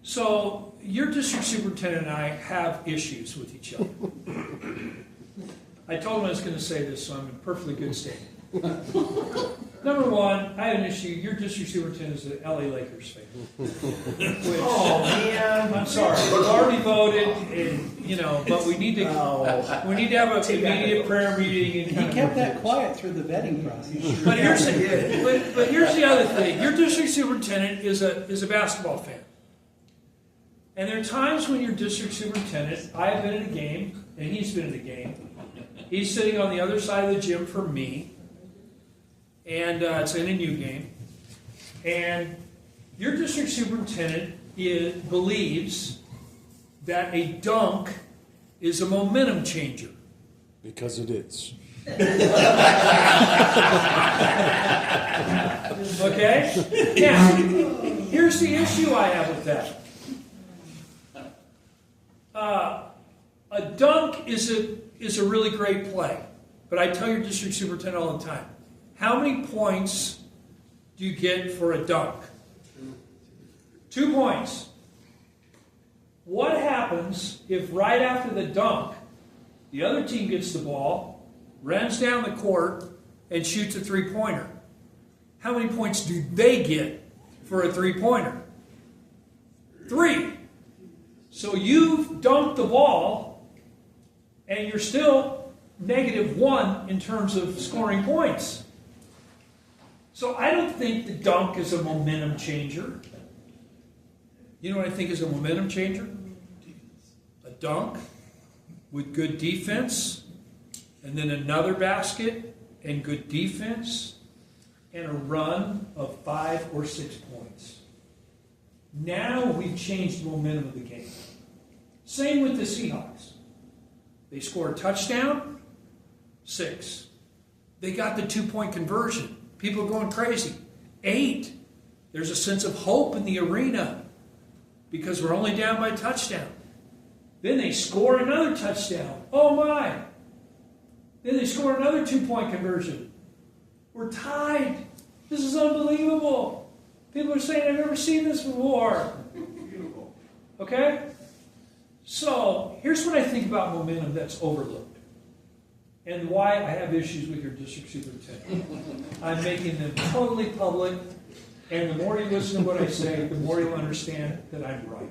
Speaker 1: So your district superintendent and I have issues with each other. I told him I was going to say this, so I'm in perfectly good state. Number one, I had an issue. Your district superintendent is an LA Lakers fan.
Speaker 7: Oh man,
Speaker 1: I'm sorry. We've already voted, and but we need to have a immediate prayer meeting. And
Speaker 8: he kept that quiet through the vetting process.
Speaker 1: But here's the other thing. Your district superintendent is a basketball fan, and there are times when your district superintendent, I've been in a game, and he's been in a game. He's sitting on the other side of the gym from me. And it's in a new game. And your district superintendent believes that a dunk is a momentum changer.
Speaker 9: Because it is.
Speaker 1: Okay? Now, here's the issue I have with that. A dunk is a really great play. But I tell your district superintendent all the time, how many points do you get for a dunk? 2 points. What happens if right after the dunk, the other team gets the ball, runs down the court, and shoots a three-pointer? How many points do they get for a three-pointer? 3. So you've dunked the ball, and you're still -1 in terms of scoring points. So I don't think the dunk is a momentum changer. You know what I think is a momentum changer? A dunk with good defense, and then another basket and good defense, and a run of 5 or 6 points. Now we've changed the momentum of the game. Same with the Seahawks. They scored a touchdown, 6. They got the 2-point conversion. People are going crazy. 8. There's a sense of hope in the arena because we're only down by a touchdown. Then they score another touchdown. Oh my. Then they score another 2-point conversion. We're tied. This is unbelievable. People are saying, I've never seen this before. Okay? So, here's what I think about momentum that's overlooked. And why I have issues with your district superintendent. I'm making them totally public, and the more you listen to what I say, the more you'll understand that I'm right.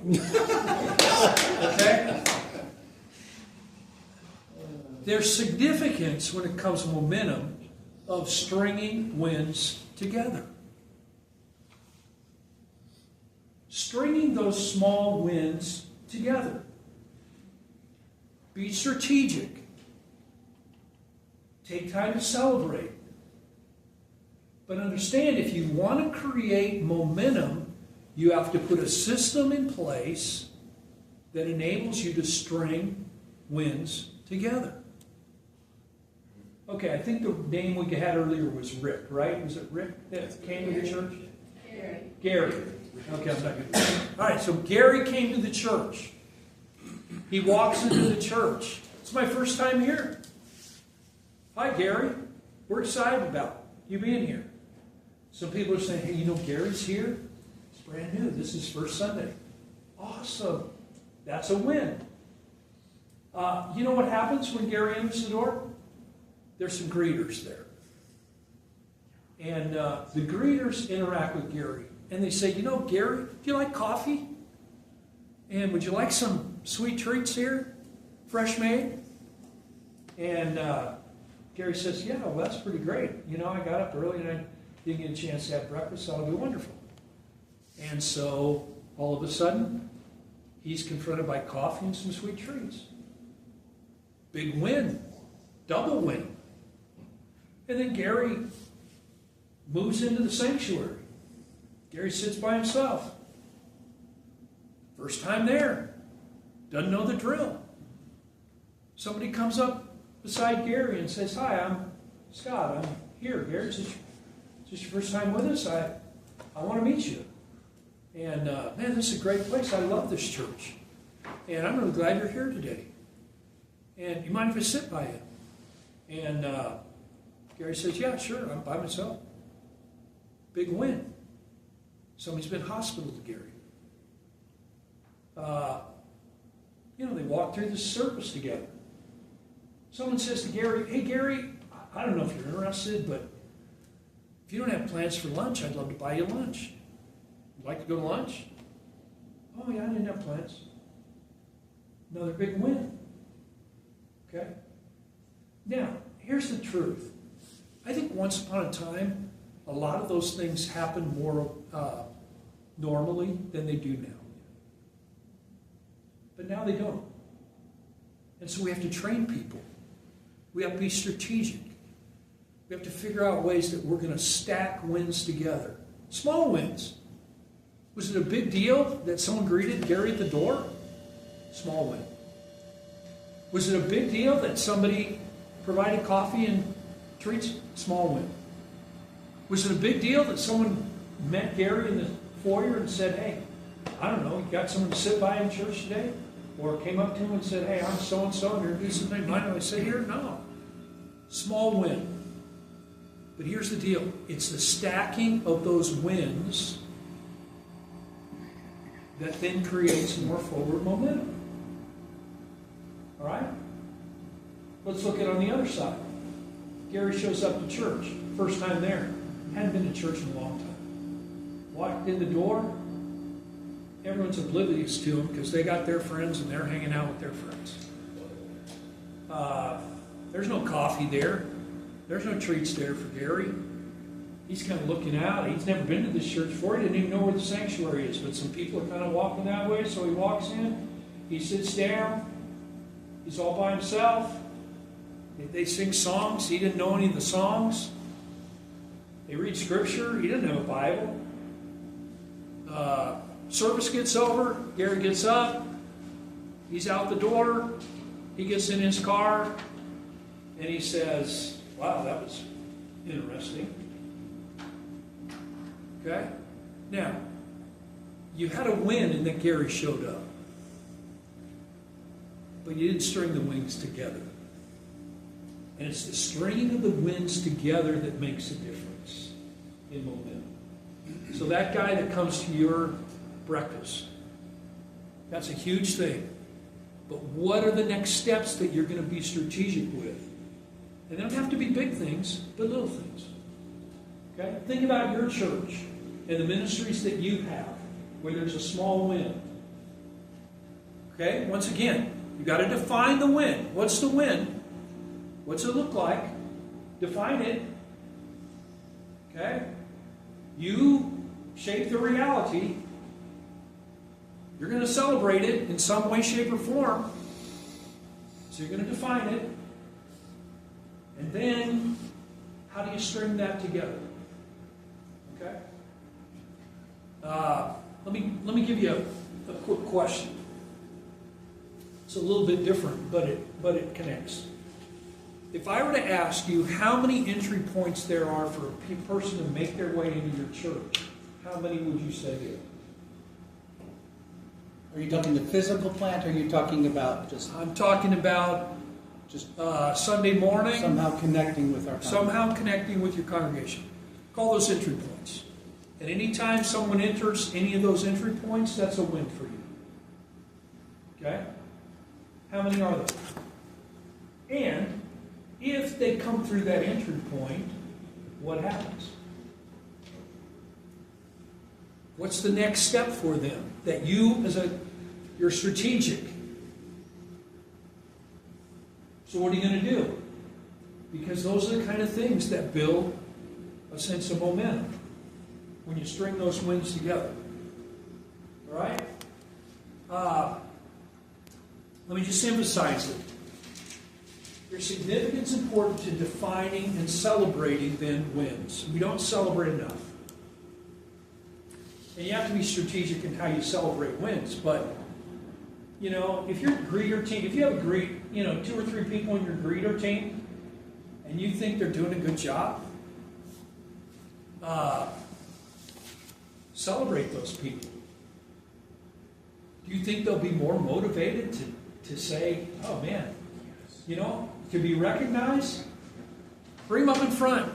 Speaker 1: Okay? There's significance when it comes to momentum of stringing wins together. Stringing those small wins together. Be strategic. Take time to celebrate. But understand, if you want to create momentum, you have to put a system in place that enables you to string wins together. Okay, I think the name we had earlier was Rick, right? Was it Rick that came to the church? Gary. Okay, I'm not good. All right, so Gary came to the church. He walks into the church. It's my first time here. Hi, Gary. We're excited about you being here. Some people are saying, hey, you know Gary's here? It's brand new. This is first Sunday. Awesome. That's a win. You know what happens when Gary enters the door? There's some greeters there. And the greeters interact with Gary. And they say, you know, Gary, do you like coffee? And would you like some sweet treats here? Fresh made? And Gary says, yeah, well, that's pretty great. You know, I got up early and I didn't get a chance to have breakfast, so that'll be wonderful. And so, all of a sudden, he's confronted by coffee and some sweet treats. Big win. Double win. And then Gary moves into the sanctuary. Gary sits by himself. First time there. Doesn't know the drill. Somebody comes up beside Gary and says, hi, I'm Scott. I'm here. Gary, is this your first time with us? I want to meet you. And man, this is a great place. I love this church. And I'm really glad you're here today. And you mind if I sit by you? And Gary says, yeah, sure. I'm by myself. Big win. Somebody's been hospital to Gary. You know, they walk through this service together. Someone says to Gary, hey, Gary, I don't know if you're interested, but if you don't have plans for lunch, I'd love to buy you lunch. Would you like to go to lunch? Oh, yeah, I didn't have plans. Another big win. Okay? Now, here's the truth. I think once upon a time, a lot of those things happen more normally than they do now. But now they don't. And so we have to train people. We have to be strategic. We have to figure out ways that we're going to stack wins together. Small wins. Was it a big deal that someone greeted Gary at the door? Small win. Was it a big deal that somebody provided coffee and treats? Small win. Was it a big deal that someone met Gary in the foyer and said, hey, I don't know, you got someone to sit by in church today? Or came up to him and said, hey, I'm so-and-so, and introduced his name. Mind if I sit here? No. Small win. But here's the deal. It's the stacking of those wins that then creates more forward momentum. All right? Let's look at it on the other side. Gary shows up to church. First time there. Hadn't been to church in a long time. Walked in the door. Everyone's oblivious to him because they got their friends and they're hanging out with their friends. There's no coffee there. There's no treats there for Gary. He's kind of looking out. He's never been to this church before. He didn't even know where the sanctuary is. But some people are kind of walking that way, so he walks in. He sits down. He's all by himself. They sing songs. He didn't know any of the songs. They read scripture. He didn't have a Bible. Service gets over. Gary gets up. He's out the door. He gets in his car. And he says, wow, that was interesting. Okay? Now, you had a win in that Gary showed up. But you didn't string the wins together. And it's the stringing of the wins together that makes a difference in momentum. So that guy that comes to your breakfast, that's a huge thing. But what are the next steps that you're going to be strategic with? And they don't have to be big things, but little things. Okay? Think about your church and the ministries that you have, where there's a small win. Okay? Once again, you've got to define the win. What's the win? What's it look like? Define it. Okay? You shape the reality. You're going to celebrate it in some way, shape, or form. So you're going to define it. And then, how do you string that together? Okay? Let me give you a quick question. It's a little bit different, but it connects. If I were to ask you how many entry points there are for a person to make their way into your church, how many would you say there?
Speaker 8: Are you talking the physical plant, or are you talking about just
Speaker 1: I'm talking about Sunday morning.
Speaker 8: somehow connecting with our congregation?
Speaker 1: Somehow connecting with your congregation. Call those entry points. And anytime someone enters any of those entry points, that's a win for you. Okay? How many are there? And if they come through that entry point, what happens? What's the next step for them? That you're strategic. So what are you going to do? Because those are the kind of things that build a sense of momentum when you string those wins together. All right? Let me just emphasize it. Your significance is important to defining and celebrating then wins. We don't celebrate enough. And you have to be strategic in how you celebrate wins. But, you know, if your greeter team, if you have a 2 or 3 people in your greeter team, and you think they're doing a good job, celebrate those people. Do you think they'll be more motivated to say, oh man, to be recognized? Bring them up in front.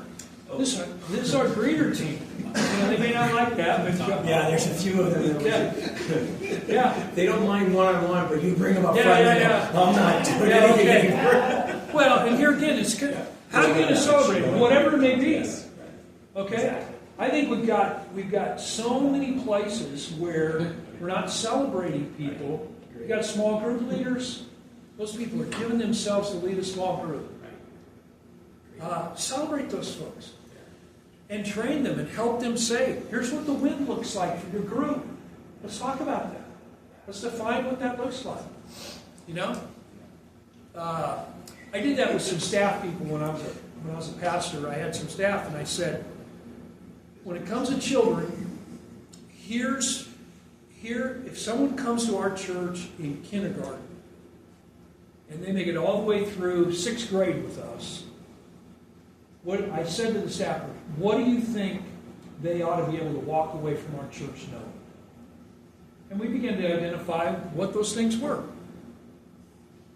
Speaker 1: This is our greeter team. They may not like that, but
Speaker 7: yeah, there's a few of them.
Speaker 1: Yeah.
Speaker 7: They don't mind one-on-one, but you bring them up front.
Speaker 1: Yeah.
Speaker 7: I'm not doing anything anymore.
Speaker 1: Well, and here again, it's good. How are you going to celebrate it? Whatever it may be. Okay?
Speaker 7: Exactly.
Speaker 1: I think we've got so many places where we're not celebrating people. We've got small group leaders. Those people are giving themselves to lead a small group. Celebrate those folks. And train them and help them say, here's what the win looks like for your group. Let's talk about that. Let's define what that looks like. I did that with some staff people when I was a pastor. I had some staff, and I said, when it comes to children, if someone comes to our church in kindergarten and they make it all the way through 6th grade with us, what I said to the staff, what do you think they ought to be able to walk away from our church knowing? And we began to identify what those things were.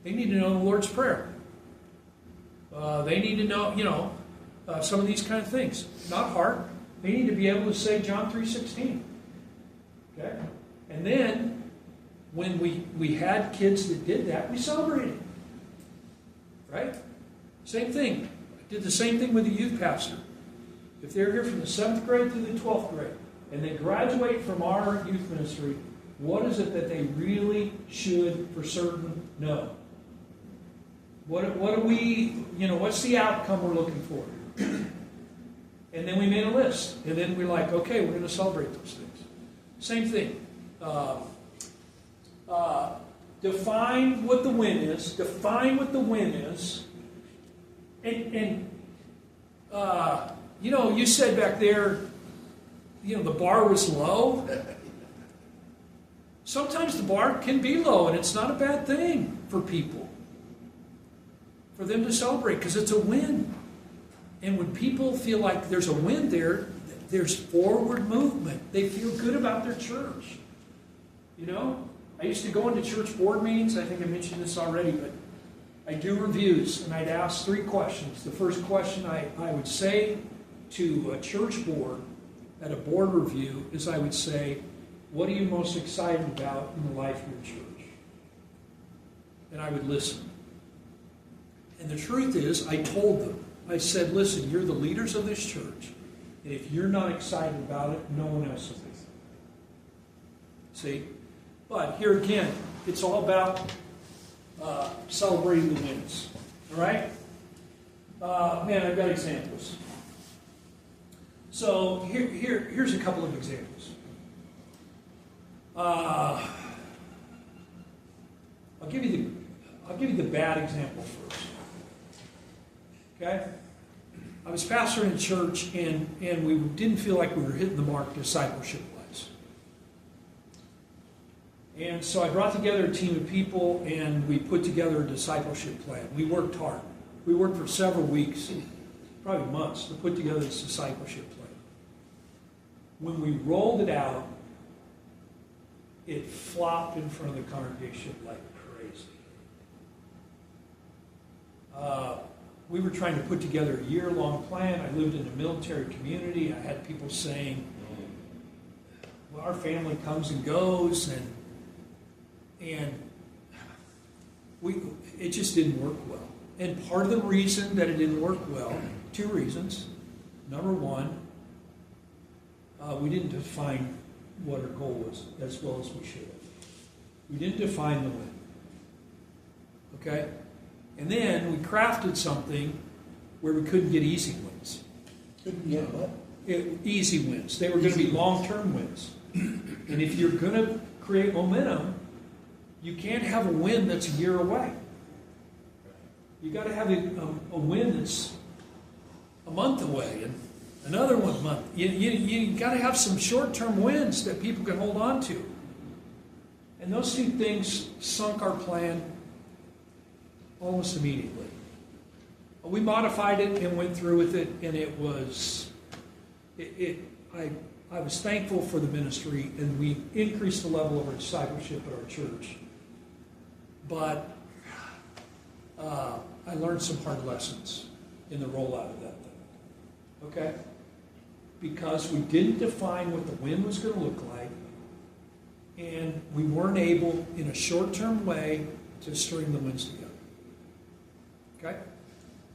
Speaker 1: They need to know the Lord's Prayer. They need to know, some of these kind of things. Not hard. They need to be able to say John 3:16. Okay? And then, when we had kids that did that, we celebrated. Right? Same thing. I did the same thing with the youth pastor. If they're here from the 7th grade through the 12th grade, and they graduate from our youth ministry, what is it that they really should for certain know? What do we, what's the outcome we're looking for? And then we made a list. And then we're like, okay, we're going to celebrate those things. Same thing. Define what the win is. Define what the win is. And you said back there, the bar was low. Sometimes the bar can be low, and it's not a bad thing for people. For them to celebrate, because it's a win. And when people feel like there's a win there, there's forward movement. They feel good about their church. I used to go into church board meetings. I think I mentioned this already, but I do reviews, and I'd ask 3 questions. The first question I would say to a church board at a board review is I would say, what are you most excited about in the life of your church? And I would listen. And the truth is, I told them, I said, listen, you're the leaders of this church, and if you're not excited about it, no one else is. See? But here again, it's all about celebrating the wins. All right? Man, I've got examples. So here's a couple of examples. I'll give you the bad example first. Okay? I was pastoring a church, and we didn't feel like we were hitting the mark discipleship-wise. And so I brought together a team of people, and we put together a discipleship plan. We worked hard. We worked for several weeks, probably months, to put together this discipleship plan. When we rolled it out, it flopped in front of the congregation like crazy. We were trying to put together a year-long plan. I lived in a military community. I had people saying, well, our family comes and goes, and it just didn't work well. And part of the reason that it didn't work well, 2 reasons. Number one, we didn't define what our goal was as well as we should have. We didn't define the win. Okay? And then we crafted something where we couldn't get easy wins.
Speaker 7: Couldn't get what?
Speaker 1: Easy wins. They were going to be long-term wins. And if you're going to create momentum, you can't have a win that's a year away. You got to have a win that's a month away and another 1 month. You got to have some short-term wins that people can hold on to. And those 2 things sunk our plan almost immediately. We modified it and went through with it, and it was, I was thankful for the ministry, and we increased the level of our discipleship at our church. But I learned some hard lessons in the rollout of that thing. Okay? Because we didn't define what the win was going to look like, and we weren't able, in a short-term way, to string the wins together. Okay?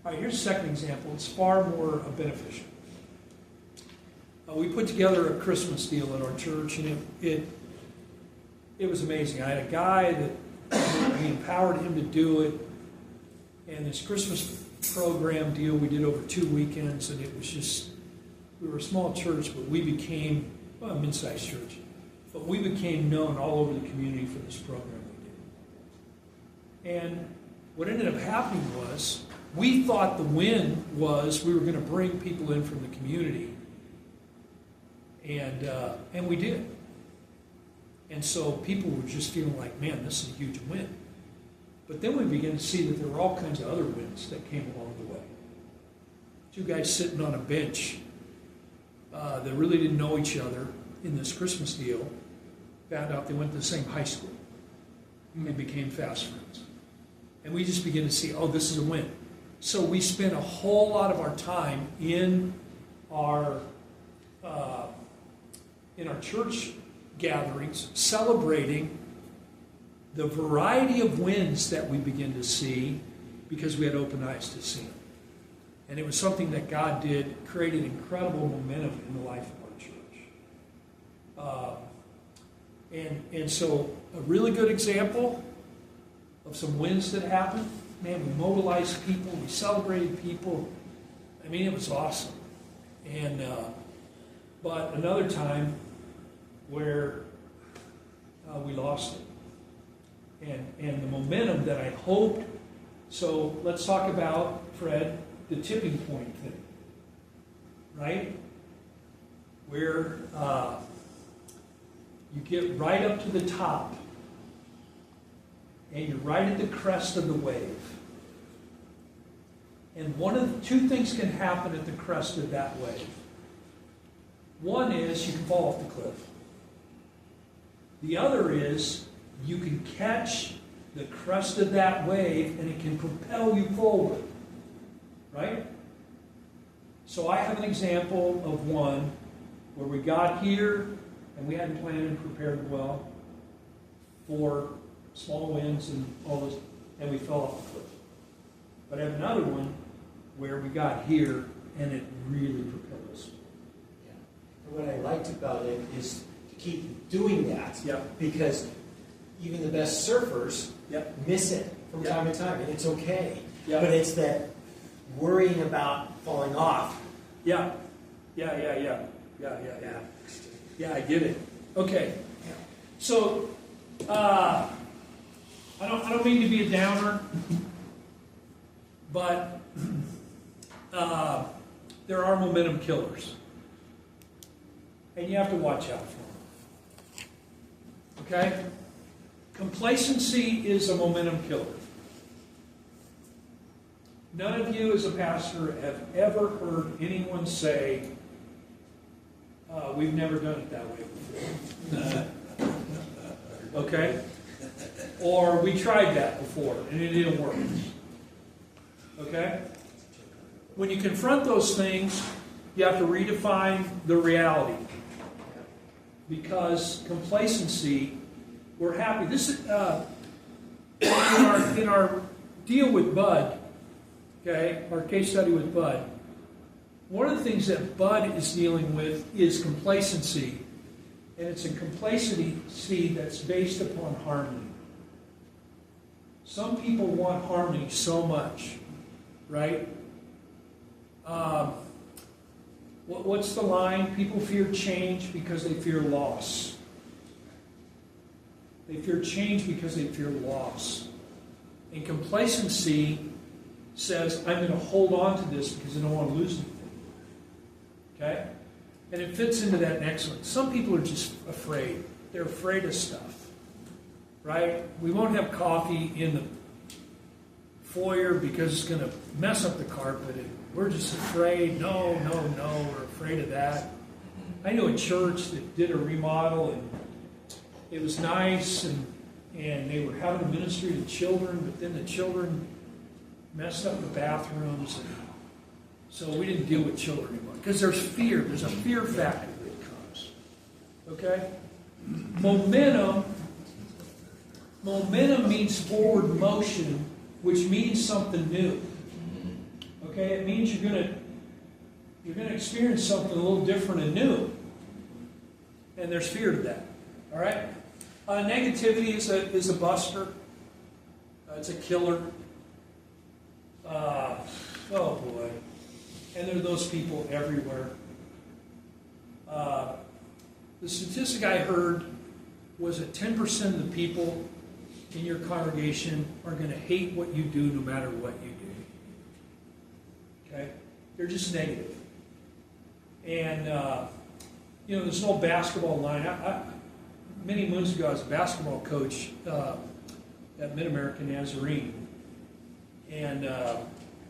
Speaker 1: All right, here's a second example. It's far more beneficial. We put together a Christmas deal at our church, and it was amazing. I had a guy that we empowered him to do it, and this Christmas program deal we did over 2 weekends, and it was just, we were a small church, but we became, well, a mid-sized church, but we became known all over the community for this program we did. And what ended up happening was, we thought the win was we were going to bring people in from the community, and we did. And so people were just feeling like, man, this is a huge win. But then we began to see that there were all kinds of other wins that came along the way. 2 guys sitting on a bench that really didn't know each other in this Christmas deal found out they went to the same high school and became fast friends. And we just began to see, oh, this is a win. So we spent a whole lot of our time in our church gatherings celebrating the variety of wins that we begin to see because we had open eyes to see them. And it was something that God did, created incredible momentum in the life of our church. And so a really good example of some wins that happened. Man, we mobilized people, we celebrated people. I mean, it was awesome. And but another time where we lost it. And the momentum that I hoped. So let's talk about, Fred, the tipping point thing. Right? Where you get right up to the top and you're right at the crest of the wave. And one of the 2 things can happen at the crest of that wave. One is you can fall off the cliff. The other is you can catch the crest of that wave and it can propel you forward. Right? So I have an example of one where we got here and we hadn't planned and prepared well for small wins and all this, and we fell off the cliff. But I have another one where we got here and it really propelled us.
Speaker 7: Yeah. And what I liked about it is to keep doing that.
Speaker 1: Yep.
Speaker 7: Because even the best surfers miss it from time to time, and it's okay.
Speaker 1: Yep.
Speaker 7: But it's that worrying about falling off.
Speaker 1: Yeah, I get it. Okay. So, I don't mean to be a downer, but there are momentum killers. And you have to watch out for them. Okay? Complacency is a momentum killer. None of you as a pastor have ever heard anyone say, we've never done it that way before. Okay? Or we tried that before and it didn't work. Okay? When you confront those things, you have to redefine the reality. Because complacency, we're happy. This is in our deal with Bud, okay, our case study with Bud. One of the things that Bud is dealing with is complacency, and it's a complacency that's based upon harmony. Some people want harmony so much, right? What's the line? People fear change because they fear loss. They fear change because they fear loss. And complacency says, I'm going to hold on to this because I don't want to lose anything. Okay? And it fits into that next one. Some people are just afraid. They're afraid of stuff. Right? We won't have coffee in the foyer because it's going to mess up the carpet. And we're just afraid. No, we're afraid of that. I knew a church that did a remodel, and it was nice, and they were having a ministry to children, but then the children messed up the bathrooms, and so we didn't deal with children anymore. Because there's fear. There's a fear factor that comes. Okay? Momentum means forward motion, which means something new. Okay? It means you're going to experience something a little different and new. And there's fear to that. All right? Negativity is a buster. It's a killer. Oh boy. And there are those people everywhere. The statistic I heard was that 10% of the people in your congregation are going to hate what you do no matter what you do. Okay? They're just negative. And, there's no basketball line. Many moons ago, I was a basketball coach at Mid-American Nazarene. And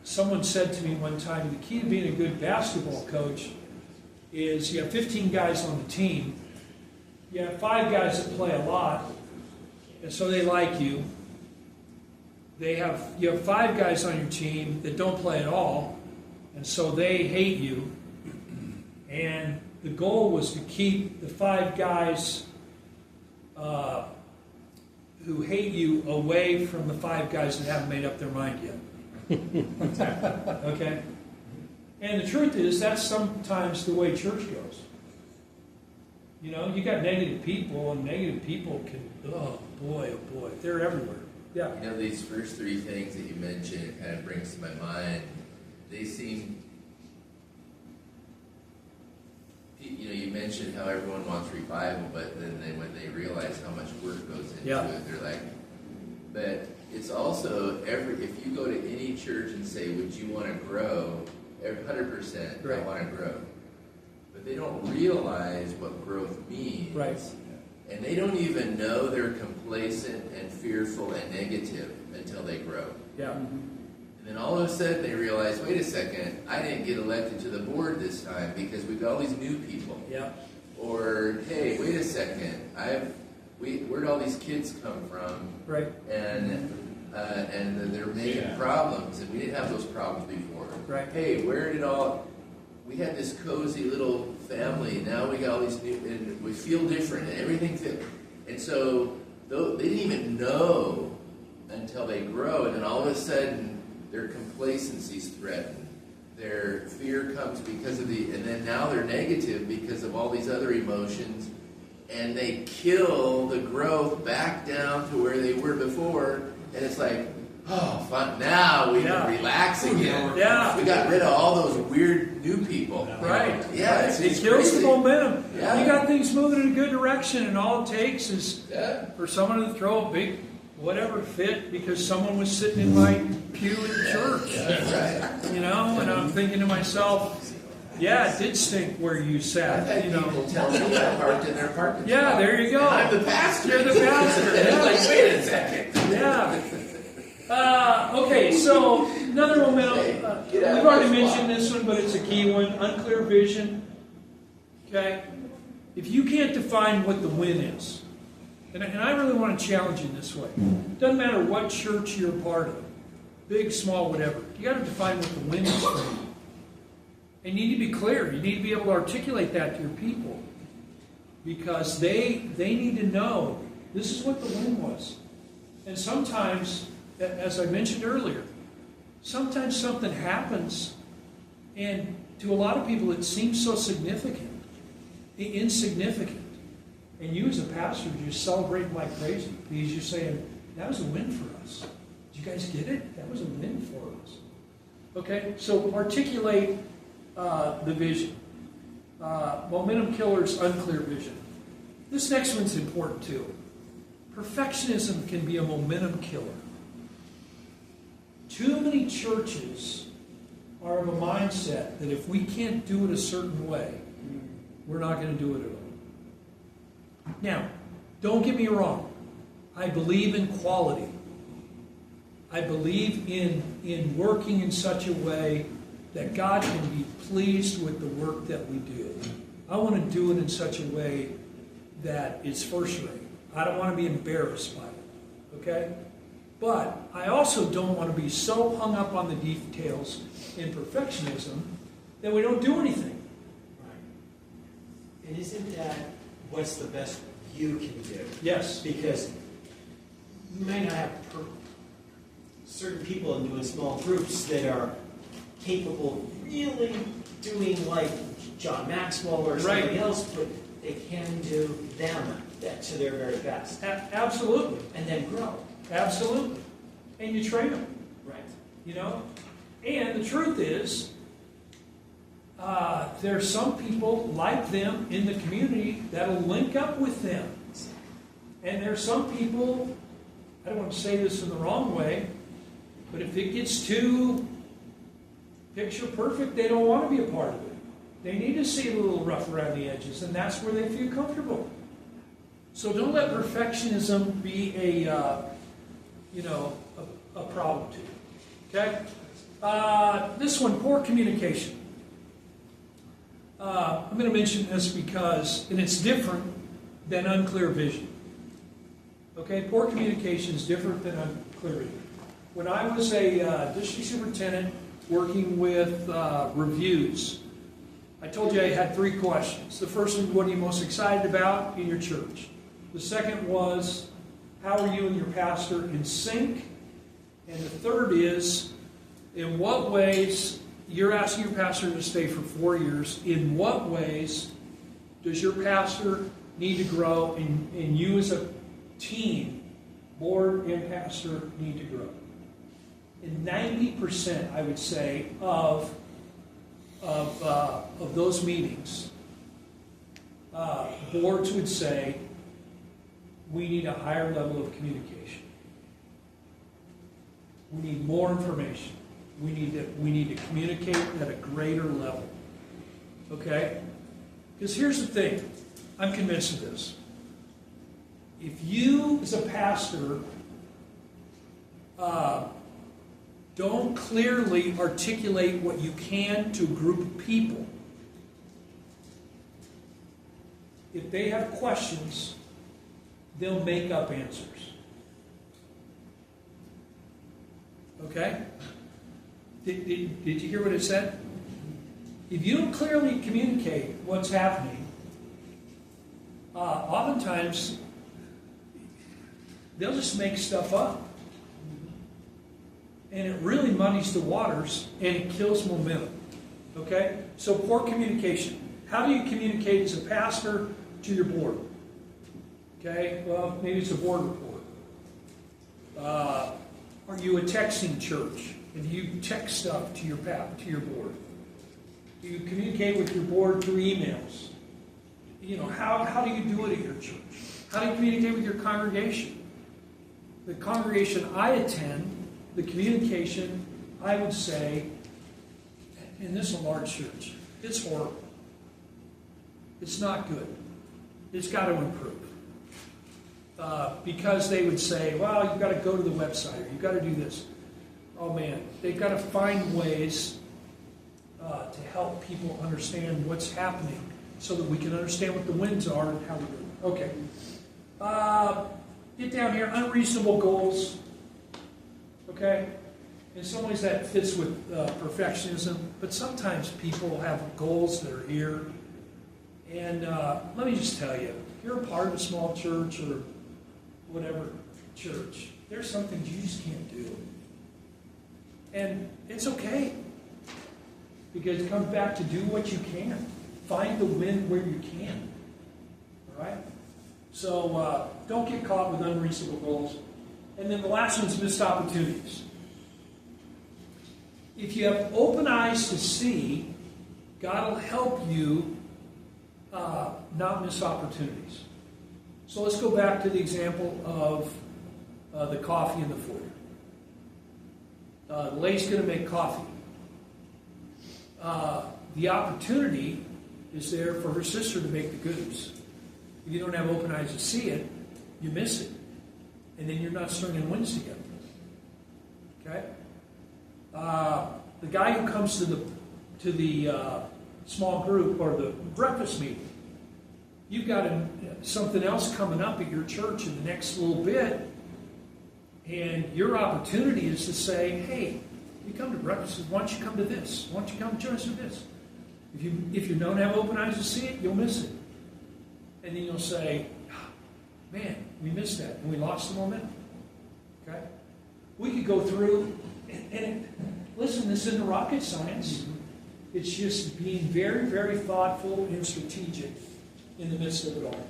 Speaker 1: someone said to me one time, the key to being a good basketball coach is you have 15 guys on the team. You have 5 guys that play a lot, and so they like you. You have 5 guys on your team that don't play at all, and so they hate you. And the goal was to keep the 5 guys who hate you away from the 5 guys that haven't made up their mind yet. Okay? And the truth is, that's sometimes the way church goes. You got negative people, and negative people can, oh boy, they're everywhere. Yeah.
Speaker 10: These first 3 things that you mentioned, it kind of brings to my mind, they seem, you mentioned how everyone wants revival, but then when they realize how much work goes into it, they're like, but it's also, if you go to any church and say, would you want to grow, 100%,
Speaker 1: right.
Speaker 10: I want to grow. But they don't realize what growth means.
Speaker 1: Right.
Speaker 10: And they don't even know they're complacent and fearful and negative until they grow.
Speaker 1: Yeah.
Speaker 10: And then all of a sudden they realize, wait a second, I didn't get elected to the board this time because we've got all these new people.
Speaker 1: Yeah.
Speaker 10: Or, hey, wait a second, where'd all these kids come from?
Speaker 1: Right.
Speaker 10: And they're making problems, and we didn't have those problems before.
Speaker 1: Right.
Speaker 10: Hey, we had this cozy little family, now we got all these new, and we feel different, and everything fit. And so they didn't even know until they grow, and then all of a sudden their complacency's threatened. Their fear comes because of and then now they're negative because of all these other emotions, and they kill the growth back down to where they were before, and it's like, oh, fun. Now we can relax again.
Speaker 1: Yeah.
Speaker 10: We got rid of all those weird new people.
Speaker 1: Right.
Speaker 10: Yeah.
Speaker 1: Right. It kills the momentum.
Speaker 10: Yeah.
Speaker 1: You got things moving in a good direction, and all it takes is for someone to throw a big whatever fit because someone was sitting in my pew in church.
Speaker 10: Right.
Speaker 1: And I'm thinking to myself, yeah, it did stink where you sat.
Speaker 10: People tell me I parked in their parking spot.
Speaker 1: Yeah, there you go.
Speaker 10: And I'm the pastor.
Speaker 1: You're the pastor.
Speaker 10: It's like, wait a second.
Speaker 1: Yeah. Okay, so another momentum. We've already mentioned this one, but it's a key one. Unclear vision. Okay? If you can't define what the win is, And I really want to challenge you in this way. Doesn't matter what church you're a part of, big, small, whatever. You got to define what the win is for you. And you need to be clear. You need to be able to articulate that to your people. Because they need to know this is what the win was. And sometimes, as I mentioned earlier, sometimes something happens, and to a lot of people it seems so significant, insignificant. And you as a pastor, you celebrate like crazy because you're saying, that was a win for us. Did you guys get it? That was a win for us. Okay, so articulate the vision. Momentum killers, unclear vision. This next one's important too. Perfectionism can be a momentum killer. Too many churches are of a mindset that if we can't do it a certain way, we're not going to do it at all. Now, don't get me wrong. I believe in quality. I believe in working in such a way that God can be pleased with the work that we do. I want to do it in such a way that it's first rate. I don't want to be embarrassed by it. Okay? But I also don't want to be so hung up on the details in perfectionism that we don't do anything.
Speaker 7: Right. And isn't that what's the best you can do?
Speaker 1: Yes.
Speaker 7: Because you may not have certain people in small groups that are capable of really doing like John Maxwell or somebody else, but they can do them to their very best.
Speaker 1: Absolutely.
Speaker 7: And then grow.
Speaker 1: Absolutely. And you train them.
Speaker 7: Right.
Speaker 1: You know? And the truth is, there's some people like them in the community that'll link up with them. And there's some people, I don't want to say this in the wrong way, but if it gets too picture perfect, they don't want to be a part of it. They need to see a little rough around the edges, and that's where they feel comfortable. So don't let perfectionism be a problem to you. Okay? This one, poor communication. I'm going to mention this because, and it's different than unclear vision. Okay? Poor communication is different than unclear vision. When I was a district superintendent working with reviews, I told you I had 3 questions. The first one, what are you most excited about in your church? The second was, how are you and your pastor in sync? And the third is, in what ways, you're asking your pastor to stay for 4 years, in what ways does your pastor need to grow and you as a team, board and pastor, need to grow? And 90%, I would say, of those meetings, boards would say, we need a higher level of communication. We need more information. We need to communicate at a greater level. Okay? Because here's the thing. I'm convinced of this. If you, as a pastor, don't clearly articulate what you can to a group of people, if they have questions, they'll make up answers. Okay? Did you hear what it said? If you don't clearly communicate what's happening, oftentimes they'll just make stuff up. And it really muddies the waters and it kills momentum. Okay? So poor communication. How do you communicate as a pastor to your board? Okay? Well, maybe it's a board report. Are you a texting church? And do you text stuff to your board? Do you communicate with your board through emails? You know, how do you do it at your church? How do you communicate with your congregation? The congregation I attend, the communication, I would say, and this is a large church, it's horrible. It's not good. It's got to improve. Because they would say, well, you've got to go to the website, or you've got to do this. Oh man, they've got to find ways to help people understand what's happening so that we can understand what the wins are and how we do it. Okay. Get down here, unreasonable goals. Okay? In some ways that fits with perfectionism, but sometimes people have goals that are here. And let me just tell you, if you're a part of a small church or whatever church, there's some things you just can't do. And it's okay. Because it comes back to do what you can. Find the win where you can. All right? So don't get caught with unreasonable goals. And then the last one's missed opportunities. If you have open eyes to see, God will help you not miss opportunities. So let's go back to the example of the coffee in the foyer. The lady's going to make coffee. The opportunity is there for her sister to make the goods. If you don't have open eyes to see it, you miss it. And then you're not stringing wins together. Okay? The guy who comes to the small group or the breakfast meeting, you've got something else coming up at your church in the next little bit, and your opportunity is to say, hey, you come to breakfast, why don't you come to this? Why don't you come join us for this? If you don't have open eyes to see it, you'll miss it. And then you'll say, man, we missed that, and we lost the momentum. Okay? We could go through, and listen, this isn't rocket science. It's just being very, very thoughtful and strategic in the midst of it all.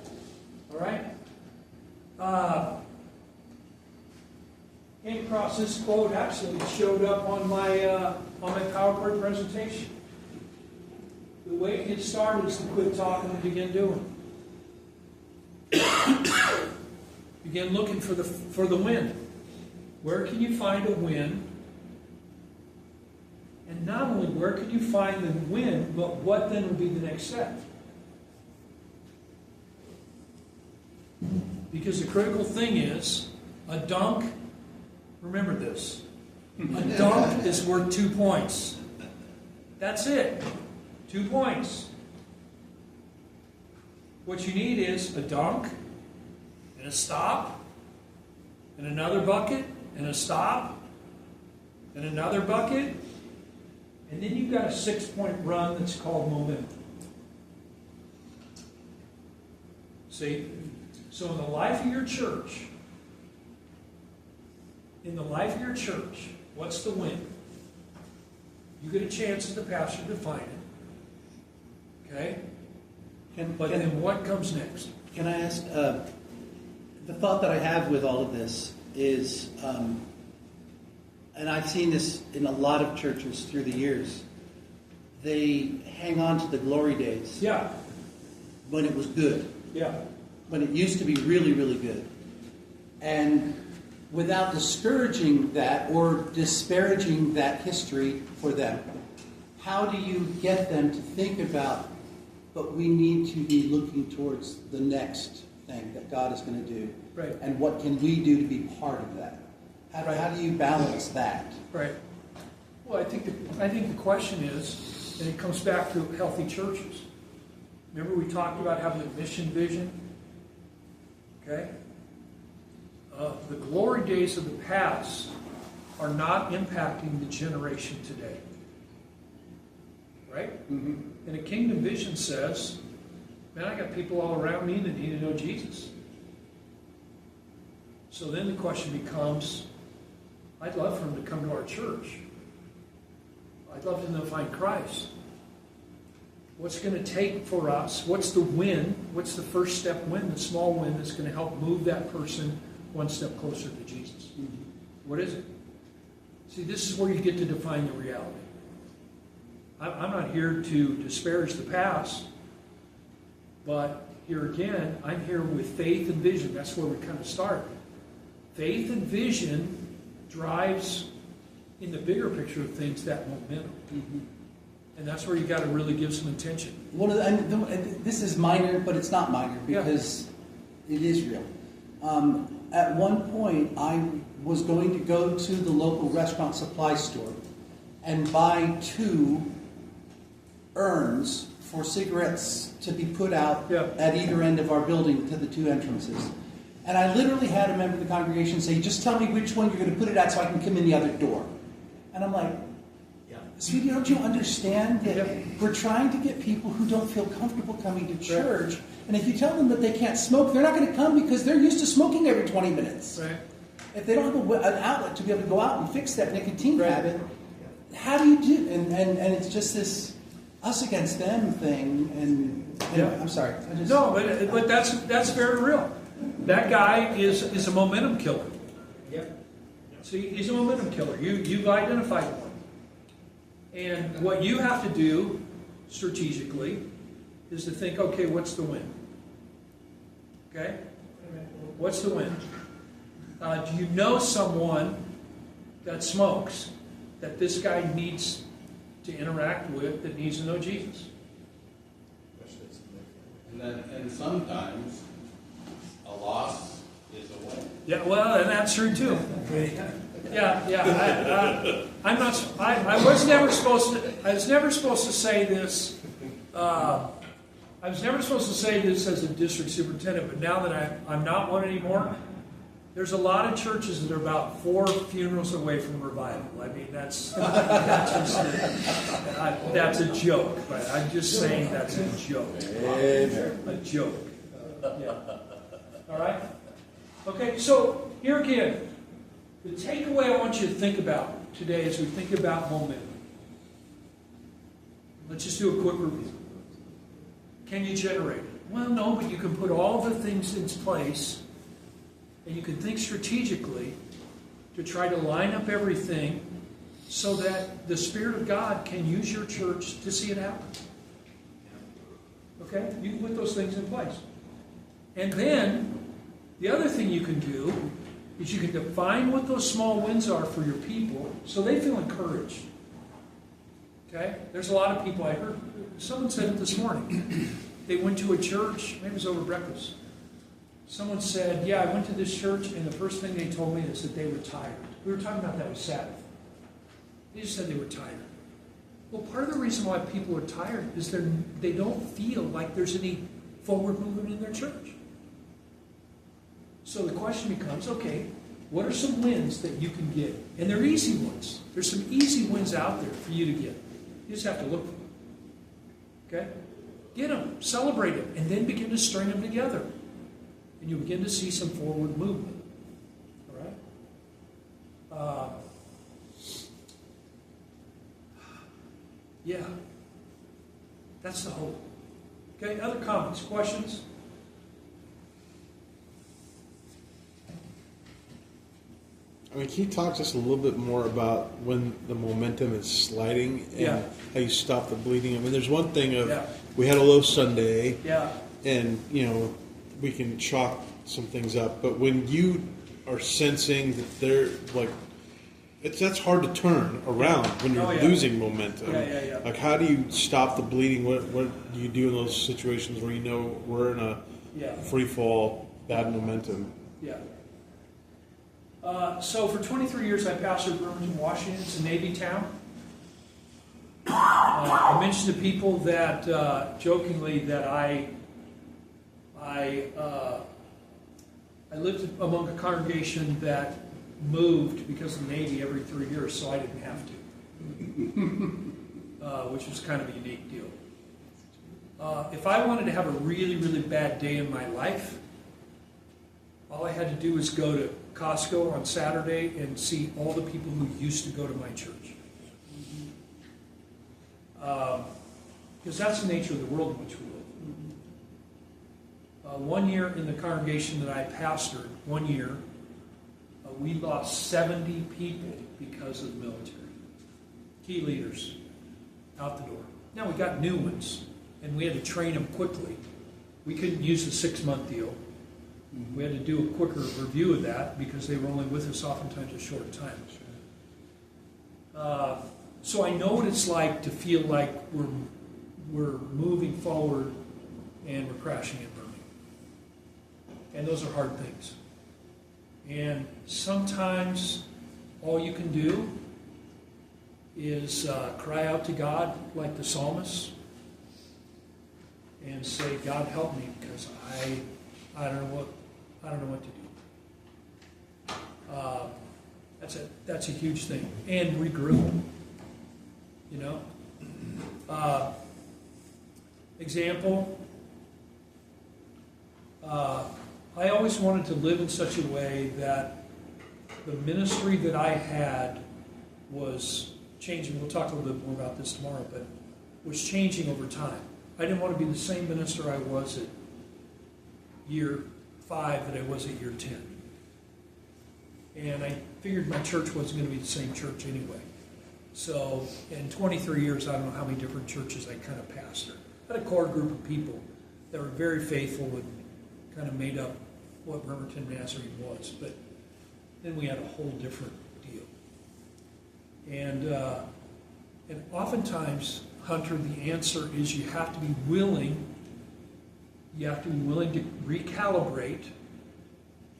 Speaker 1: All right? Came across this quote, actually it showed up on my PowerPoint presentation. The way to get started is to quit talking and begin doing. Begin looking for the win. Where can you find a win? And not only where can you find the win, but what then would be the next step? Because the critical thing is, a dunk, remember this, a dunk is worth 2 points. That's it. 2 points. What you need is a dunk, and a stop, and another bucket, and a stop, and another bucket, and then you've got a 6-point run that's called momentum. See? So in the life of your church, what's the win? You get a chance as the pastor to define it. Okay? But then what comes next?
Speaker 8: Can I ask, the thought that I have with all of this is, and I've seen this in a lot of churches through the years, they hang on to the glory days.
Speaker 1: Yeah.
Speaker 8: When it was good.
Speaker 1: Yeah.
Speaker 8: When it used to be really, really good. And without discouraging that or disparaging that history for them, how do you get them to think about, but we need to be looking towards the next thing that God is going to do?
Speaker 1: Right.
Speaker 8: And what can we do to be part of that? How do you balance that?
Speaker 1: Right. Well, I think the question is, and it comes back to healthy churches. Remember we talked about having a mission vision? Okay? The glory days of the past are not impacting the generation today. Right? Mm-hmm. And a kingdom vision says, man, I got people all around me that need to know Jesus. So then the question becomes, I'd love for them to come to our church. I'd love for them to find Christ. What's going to take for us? What's the win? What's the first step win, the small win that's going to help move that person one step closer to Jesus? Mm-hmm. What is it? See, this is where you get to define the reality. I'm not here to disparage the past, but here again, I'm here with faith and vision. That's where we kind of start. Faith and vision drives, in the bigger picture of things, that momentum. Mm-hmm. And that's where you got to really give some attention.
Speaker 8: This is minor, but it's not minor because it is real. At one point, I was going to go to the local restaurant supply store and buy 2 urns for cigarettes to be put out at either end of our building to the 2 entrances. And I literally had a member of the congregation say, just tell me which one you're going to put it at so I can come in the other door. And I'm like, sweetie, don't you understand that we're trying to get people who don't feel comfortable coming to church, and if you tell them that they can't smoke, they're not going to come because they're used to smoking every 20 minutes.
Speaker 1: Right.
Speaker 8: If they don't have an outlet to be able to go out and fix that nicotine habit, how do you do? And it's just this us against them thing. And I'm sorry.
Speaker 1: No, but that's very real. That guy is a momentum killer.
Speaker 7: Yep.
Speaker 1: See, he's a momentum killer. You've identified one. And what you have to do strategically is to think, okay, what's the win? Okay? What's the win? Do you know someone that smokes that this guy needs to interact with, that needs to know Jesus?
Speaker 3: And sometimes a loss is a win.
Speaker 1: Yeah, well, and that's true too. I was never supposed to say this. I was never supposed to say this as a district superintendent, but now that I'm not one anymore, there's a lot of churches that are about 4 funerals away from revival. I mean, that's a joke, but I'm just saying that's a joke. A joke. Yeah. All right? Okay, so here again, the takeaway I want you to think about today as we think about momentum. Let's just do a quick review. Can you generate it? Well, no, but you can put all the things in place, and you can think strategically to try to line up everything so that the Spirit of God can use your church to see it happen. Okay? You can put those things in place. And then, the other thing you can do is you can define what those small wins are for your people so they feel encouraged. Okay? There's a lot of people, I heard, someone said it this morning. They went to a church, maybe it was over breakfast. Someone said, I went to this church, and the first thing they told me is that they were tired. We were talking about that with Sabbath. They just said they were tired. Well, part of the reason why people are tired is they don't feel like there's any forward movement in their church. So the question becomes, okay, what are some wins that you can get? And they're easy ones. There's some easy wins out there for you to get. You just have to look for them. Okay? Get them, celebrate them, and then begin to string them together. And you'll begin to see some forward movement. All right? That's the hope. Okay, other comments, questions?
Speaker 9: I mean, can you talk just a little bit more about when the momentum is sliding and how you stop the bleeding? I mean, there's one thing of we had a low Sunday, and we can chalk some things up, but when you are sensing that they're like, that's hard to turn around when you're losing momentum. Like, how do you stop the bleeding? What do you do in those situations where we're in a free fall, bad momentum?
Speaker 1: So for 23 years, I pastored Bremerton, Washington. It's a Navy town. I mentioned to people that jokingly that I lived among a congregation that moved because of the Navy every 3 years, so I didn't have to, which was kind of a unique deal. If I wanted to have a really, really bad day in my life, all I had to do was go to Costco on Saturday and see all the people who used to go to my church. Because that's the nature of the world in which we live. 1 year in the congregation that I pastored, 1 year, we lost 70 people because of the military. Key leaders out the door. Now we got new ones, and we had to train them quickly. We couldn't use a 6-month deal. We had to do a quicker review of that because they were only with us oftentimes a short time. So I know what it's like to feel like we're moving forward and we're crashing and burning. And those are hard things. And sometimes all you can do is cry out to God like the psalmist and say, God, help me, because I don't know I don't know what to do. That's a huge thing. And regroup. You know? Example, I always wanted to live in such a way that the ministry that I had was changing. We'll talk a little bit more about this tomorrow, but was changing over time. I didn't want to be the same minister I was at year 5 that I was at year 10. And I figured my church wasn't going to be the same church anyway. So in 23 years, I don't know how many different churches I kind of pastored. I had a core group of people that were very faithful and kind of made up what Bremerton Nazarene was. But then we had a whole different deal. And oftentimes, Hunter, the answer is you have to be willing. You have to be willing to recalibrate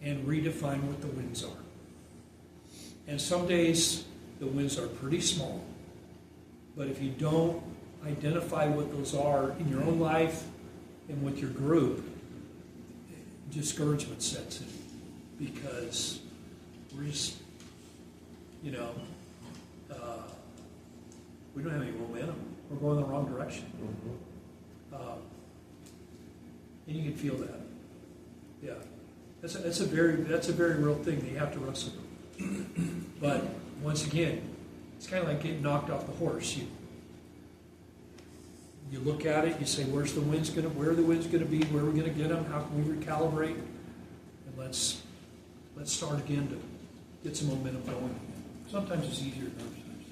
Speaker 1: and redefine what the wins are. And some days the wins are pretty small. But if you don't identify what those are in your own life and with your group, discouragement sets in. Because we're just, you know, we don't have any momentum. We're going the wrong direction. And you can feel that. Yeah. That's a very real thing that you have to wrestle with. But once again, it's kind of like getting knocked off the horse. You look at it, you say, where are the winds going to be? Where are we going to get them? How can we recalibrate? And let's start again to get some momentum going. Sometimes it's easier than other times.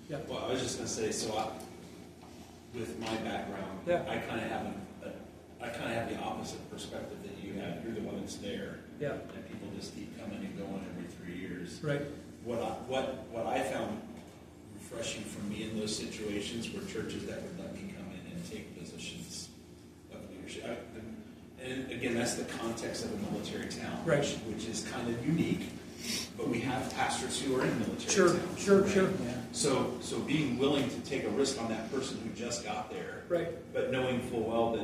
Speaker 1: Yeah.
Speaker 5: Well, I was just going to say, so with my background,
Speaker 1: yeah.
Speaker 5: I kind of have the opposite perspective that you have. You're the one that's there.
Speaker 1: Yeah.
Speaker 5: And people just keep coming and going every 3 years.
Speaker 1: Right.
Speaker 5: What I found refreshing for me in those situations were churches that would let me come in and take positions of leadership. And again, that's the context of a military town,
Speaker 1: right.
Speaker 5: which is kind of unique. But we have pastors who are in military
Speaker 1: sure,
Speaker 5: towns.
Speaker 1: Sure,
Speaker 5: right?
Speaker 1: sure.
Speaker 5: Yeah. So being willing to take a risk on that person who just got there,
Speaker 1: right.
Speaker 5: But knowing full well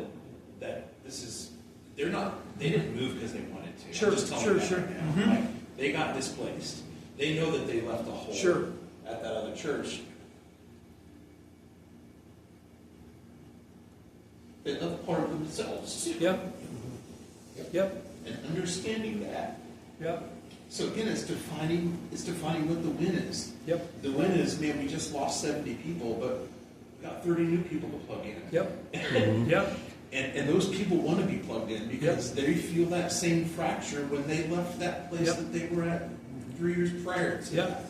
Speaker 5: that this is, they didn't move because they wanted to.
Speaker 1: Sure,
Speaker 5: Just tell
Speaker 1: sure.
Speaker 5: Right now.
Speaker 1: Mm-hmm.
Speaker 5: Like, they got displaced. They know that they left a hole
Speaker 1: sure.
Speaker 5: at that other church. They left part of themselves too.
Speaker 1: Yep. Yep.
Speaker 5: And understanding that.
Speaker 1: Yep.
Speaker 5: So again, it's defining what the win is.
Speaker 1: Yep.
Speaker 5: The win is, man, we just lost 70 people, but we got 30 new people to plug in.
Speaker 1: Yep.
Speaker 5: Mm-hmm.
Speaker 1: Yep.
Speaker 5: And those people want to be plugged in because they feel that same fracture when they left that place that they were at 3 years prior to that.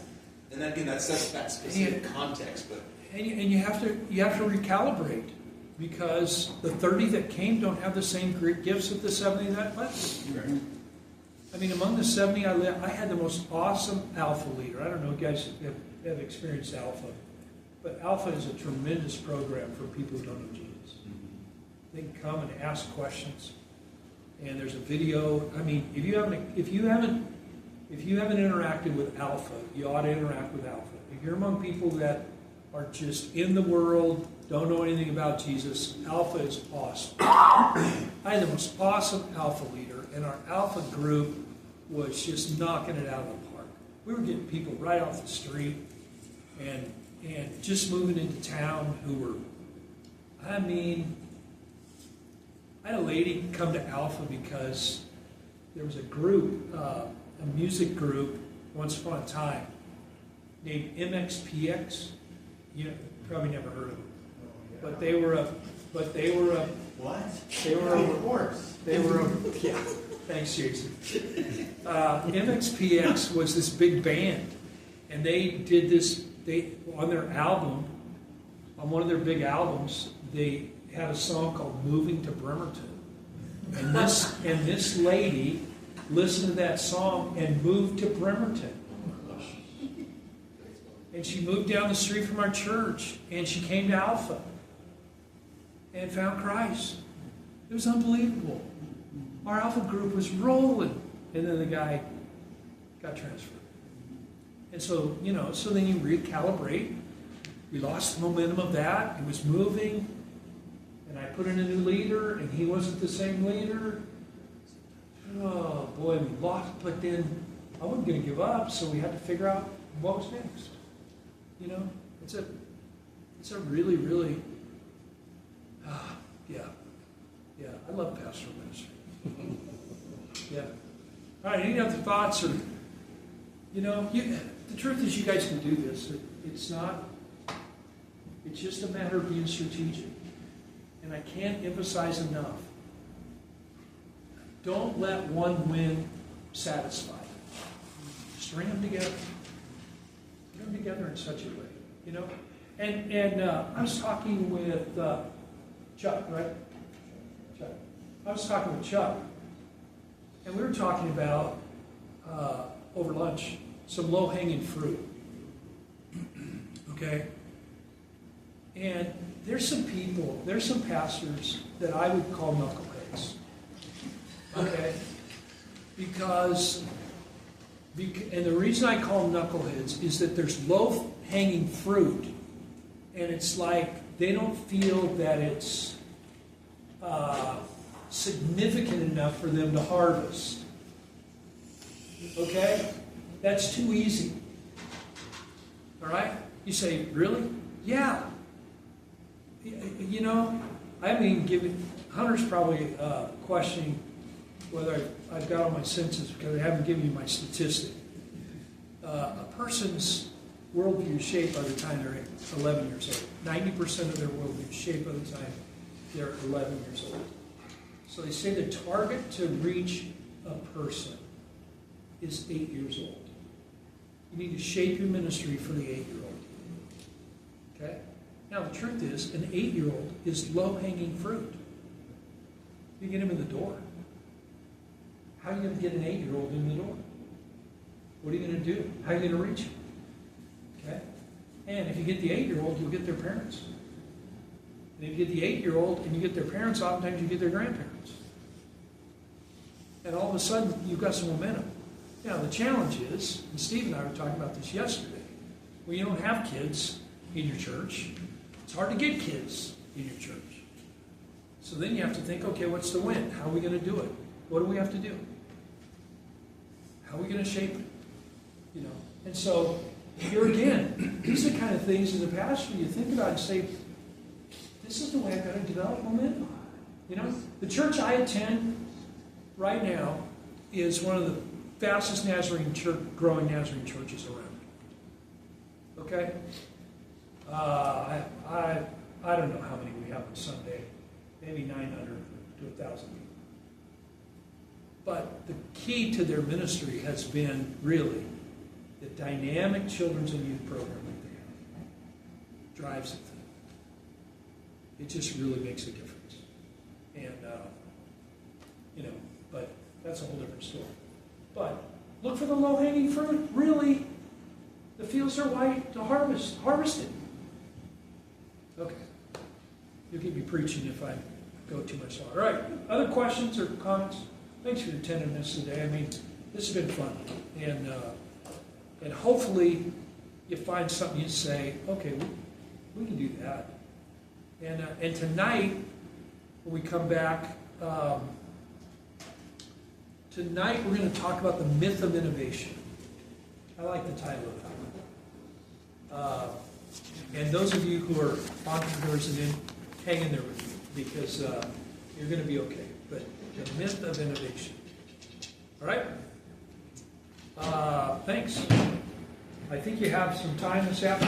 Speaker 5: And again, that's that specific context. But
Speaker 1: and you have to recalibrate because the 30 that came don't have the same great gifts that the 70 that left.
Speaker 5: Right.
Speaker 1: I mean, among the 70 I had the most awesome Alpha leader. I don't know if you guys have experienced Alpha, but Alpha is a tremendous program for people who don't know Jesus. They can come and ask questions, and there's a video. I mean, if you haven't interacted with Alpha, you ought to interact with Alpha. If you're among people that are just in the world, don't know anything about Jesus, Alpha is awesome. I had the most awesome Alpha leader, and our Alpha group was just knocking it out of the park. We were getting people right off the street and just moving into town who were, I had a lady come to Alpha because there was a group, a music group, once upon a time, named MXPX. You probably never heard of them. But they were a
Speaker 7: what?
Speaker 1: They were yeah. Thanks, Jason. MXPX was this big band, and they did this. On their album, on one of their big albums, they had a song called "Moving to Bremerton," and this lady listened to that song and moved to Bremerton. And she moved down the street from our church, and she came to Alpha and found Christ. It was unbelievable. Our Alpha group was rolling, and then the guy got transferred. And so, so then you recalibrate. We lost the momentum of that. It was moving, and I put in a new leader, and he wasn't the same leader. oh boy, we lost, but then I wasn't going to give up, so we had to figure out what was next. You know, it's a really, really, yeah, I love pastoral ministry. Yeah. All right, any other thoughts? Or, you know, the truth is you guys can do this. It's just a matter of being strategic. And I can't emphasize enough. Don't let one win satisfy you. String them together. Put them together in such a way, you know. And I was talking with Chuck, right? Chuck. I was talking with Chuck, and we were talking about over lunch some low-hanging fruit. Okay. And there's some pastors that I would call knuckleheads. Okay? Because and the reason I call them knuckleheads is that there's low-hanging fruit, and it's like they don't feel that it's significant enough for them to harvest. Okay? That's too easy. All right? You say, really? Yeah. You know, I mean, Hunter's probably questioning whether I've got all my senses because I haven't given you my statistic. A person's worldview is shaped by the time they're 11 years old. 90% of their worldview is shaped by the time they're 11 years old. So they say the target to reach a person is 8 years old. You need to shape your ministry for the 8-year-old. Okay? Now, the truth is, an 8-year-old is low-hanging fruit. You get him in the door. How are you going to get an 8-year-old in the door? What are you going to do? How are you going to reach him? Okay? And if you get the 8-year-old, you'll get their parents. And if you get the 8-year-old and you get their parents, oftentimes you get their grandparents. And all of a sudden, you've got some momentum. Now, the challenge is, and Steve and I were talking about this yesterday, when you don't have kids in your church, it's hard to get kids in your church. So then you have to think, okay, what's the win? How are we going to do it? What do we have to do? How are we going to shape it? You know. And so here again, these are the kind of things as a pastor you think about and say, this is the way I've got to develop momentum. You know, the church I attend right now is one of the fastest growing Nazarene churches around. Okay? I don't know how many we have on Sunday. Maybe 900 to 1,000 people. But the key to their ministry has been really the dynamic children's and youth program that they have. Drives it. It just really makes a difference. And, you know, but that's a whole different story. But look for the low-hanging fruit. Really, the fields are white to harvest. Harvest it. Okay. You'll get me preaching if I go too much longer. All right. Other questions or comments? Thanks for your attentiveness today. I mean, this has been fun. And hopefully you find something you say, okay, we can do that. And tonight, when we come back, tonight we're going to talk about the myth of innovation. I like the title of that. And those of you who are entrepreneurs, and hang in there with me, because you're going to be okay. But the myth of innovation. All right? Thanks. I think you have some time this afternoon.